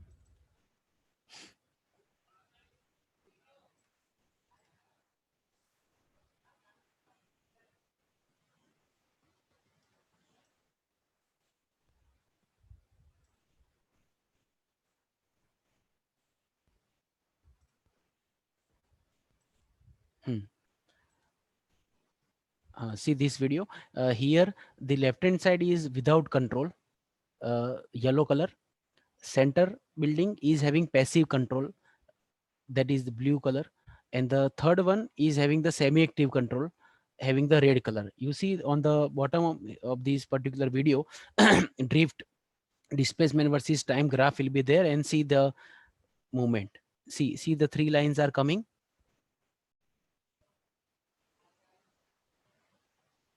See this video here. The left hand side is without control, yellow color. Center building is having passive control, that is the blue color, and the third one is having the semi-active control, having the red color. You see on the bottom of this particular video, drift, displacement versus time graph will be there, and see the movement. See the three lines are coming.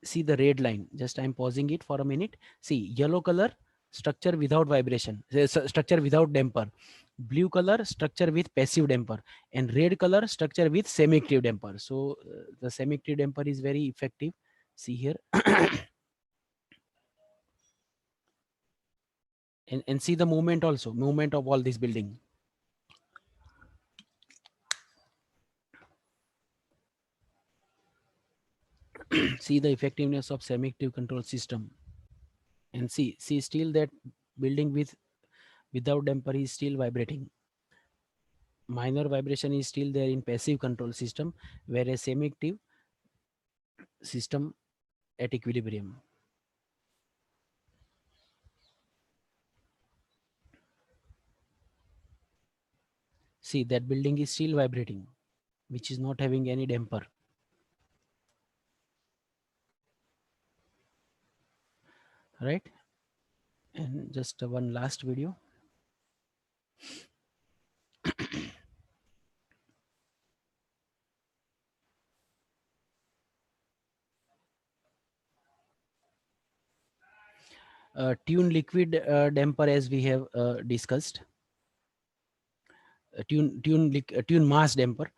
See the red line. Just I'm pausing it for a minute. See, yellow color, structure without vibration, structure without damper. Blue color, structure with passive damper, and red color, structure with semi-active damper. So the semi-active damper is very effective. See here. and see the movement also, movement of all this building. See the effectiveness of semi-active control system. And see still that building without damper is still vibrating. Minor vibration is still there in passive control system, whereas semi-active system at equilibrium. See, that building is still vibrating, which is not having any damper. Right? And just one last video. Tune liquid damper, as we have discussed. Tune mass damper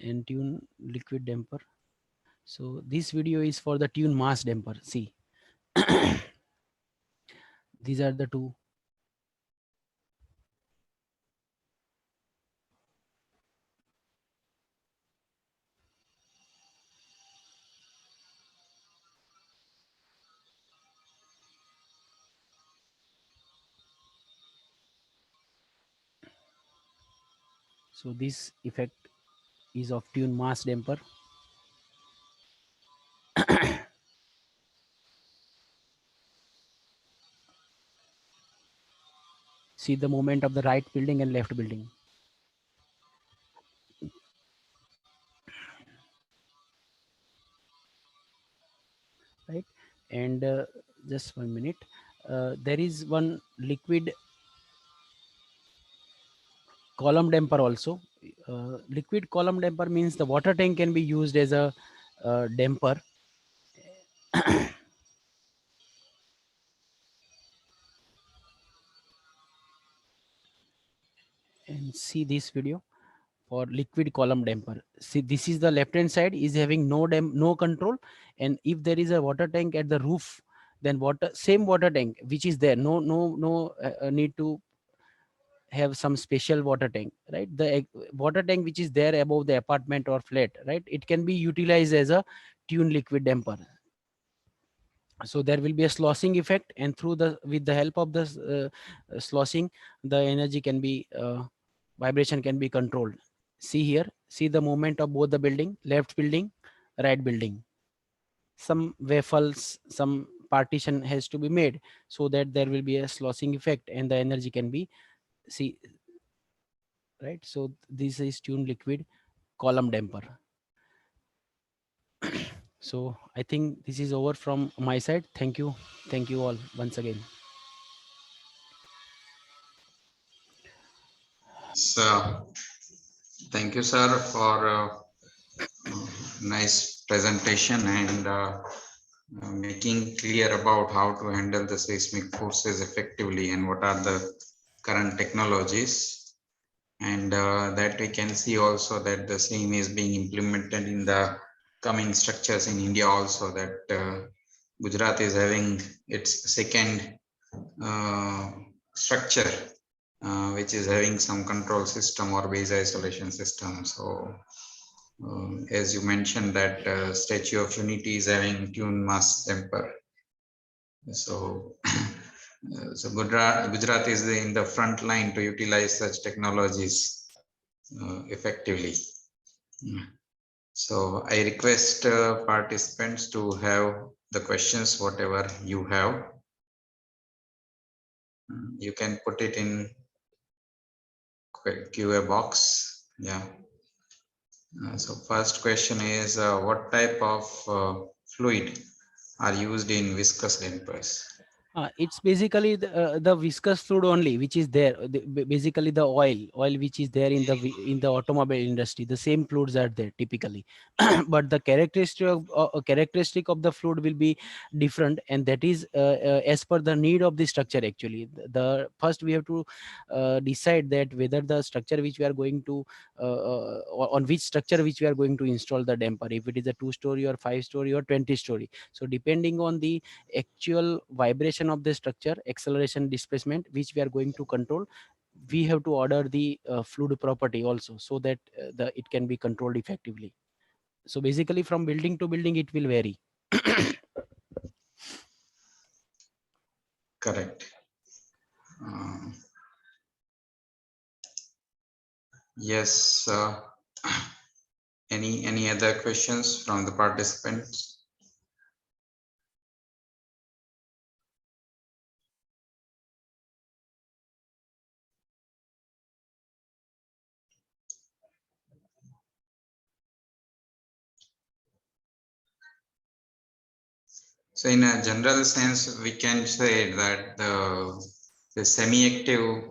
and tune liquid damper. So this video is for the tune mass damper. See, these are the two. So this effect is of tune mass damper. See the movement of the right building and left building. Right? And just 1 minute. There is one liquid column damper also. Liquid column damper means the water tank can be used as a damper. And see this video for liquid column damper. See, this is the left hand side is having no control, and if there is a water tank at the roof, then same water tank which is there, no need to have some special water tank, right? The water tank which is there above the apartment or flat, right, it can be utilized as a tune liquid damper. So there will be a sloshing effect, and with the help of this sloshing, the energy can be vibration can be controlled. See here, see the movement of both the building, left building, right building. Some waffles, some partition has to be made so that there will be a sloshing effect and the energy can be see, right? So this is tuned liquid column damper. So I think this is over from my side. Thank you all once again. So thank you, sir, for nice presentation and making clear about how to handle the seismic forces effectively and what are the current technologies. And that we can see also that the same is being implemented in the coming structures in India also, that Gujarat is having its second structure which is having some control system or base isolation system. So as you mentioned that Statue of Unity is having tuned mass damper. So so Gujarat is in the front line to utilize such technologies effectively. So I request participants to have the questions, whatever you have. You can put it in QA box. Yeah. So first question is what type of fluid are used in viscous dampers? It's basically the viscous fluid only which is there, basically the oil which is there in the automobile industry. The same fluids are there typically, but the characteristic of the fluid will be different, and that is as per the need of the structure. Actually, the first we have to decide that whether the structure which we are going to on which structure which we are going to install the damper, if it is a 2-story or 5-story or 20-story. So depending on the actual vibration of the structure, acceleration, displacement which we are going to control, we have to order the fluid property also, so that it can be controlled effectively. So basically from building to building it will vary. Correct. Yes. Any other questions from the participants? So in a general sense, we can say that the semi-active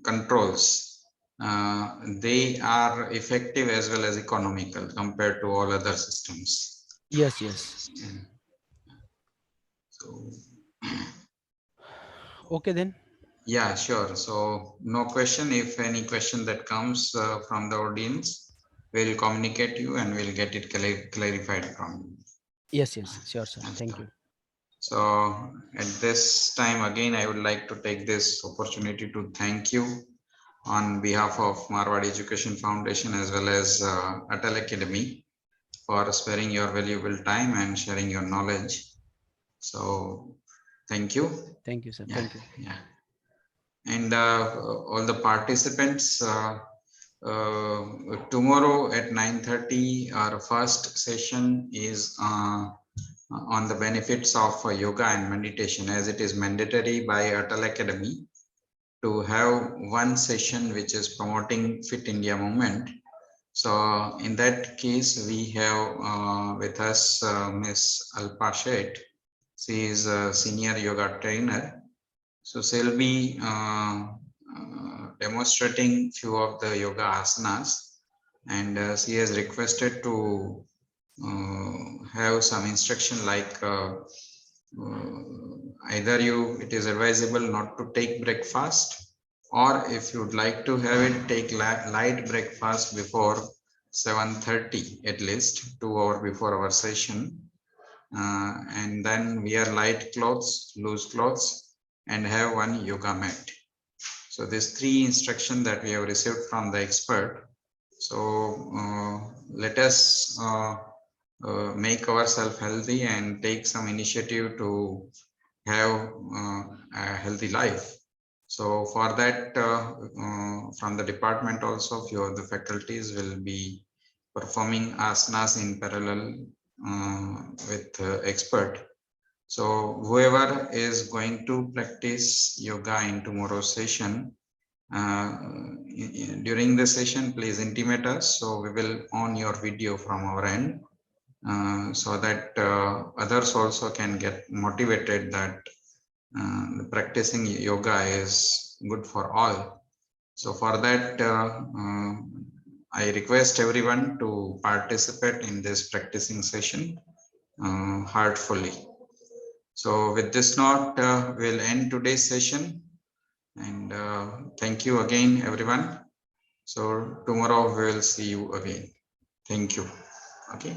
controls, they are effective as well as economical compared to all other systems. Yes. So, Okay then. yeah, sure. So no question. If any question that comes from the audience, we'll communicate you and we'll get it clarified from you. Yes, sure sir, thank you. So at this time, again, I would like to take this opportunity to thank you on behalf of Marwadi Education Foundation as well as Atal Academy for sparing your valuable time and sharing your knowledge. So thank you. Thank you, sir. Yeah, thank you. yeah. And all the participants, tomorrow at 9:30, our first session is on the benefits of yoga and meditation, as it is mandatory by Atal Academy to have one session which is promoting Fit India movement. So in that case, we have with us Ms. Alpa Sheth. She is a senior yoga trainer. So she'll be demonstrating few of the yoga asanas, and she has requested to have some instruction like either it is advisable not to take breakfast, or if you'd like to have it, take light breakfast before 7:30 at least, 2 hours before our session, and then wear light clothes, loose clothes, and have one yoga mat. So these 3 instructions that we have received from the expert. So let us make ourselves healthy and take some initiative to have a healthy life. So for that, from the department also, few of the faculties will be performing asanas in parallel with expert. So whoever is going to practice yoga in tomorrow's session, during the session, please intimate us. So we will on your video from our end, so that others also can get motivated that practicing yoga is good for all. So for that, I request everyone to participate in this practicing session heartfully. So with this note, we'll end today's session, and thank you again, everyone. So tomorrow we will see you again. Thank you. Okay.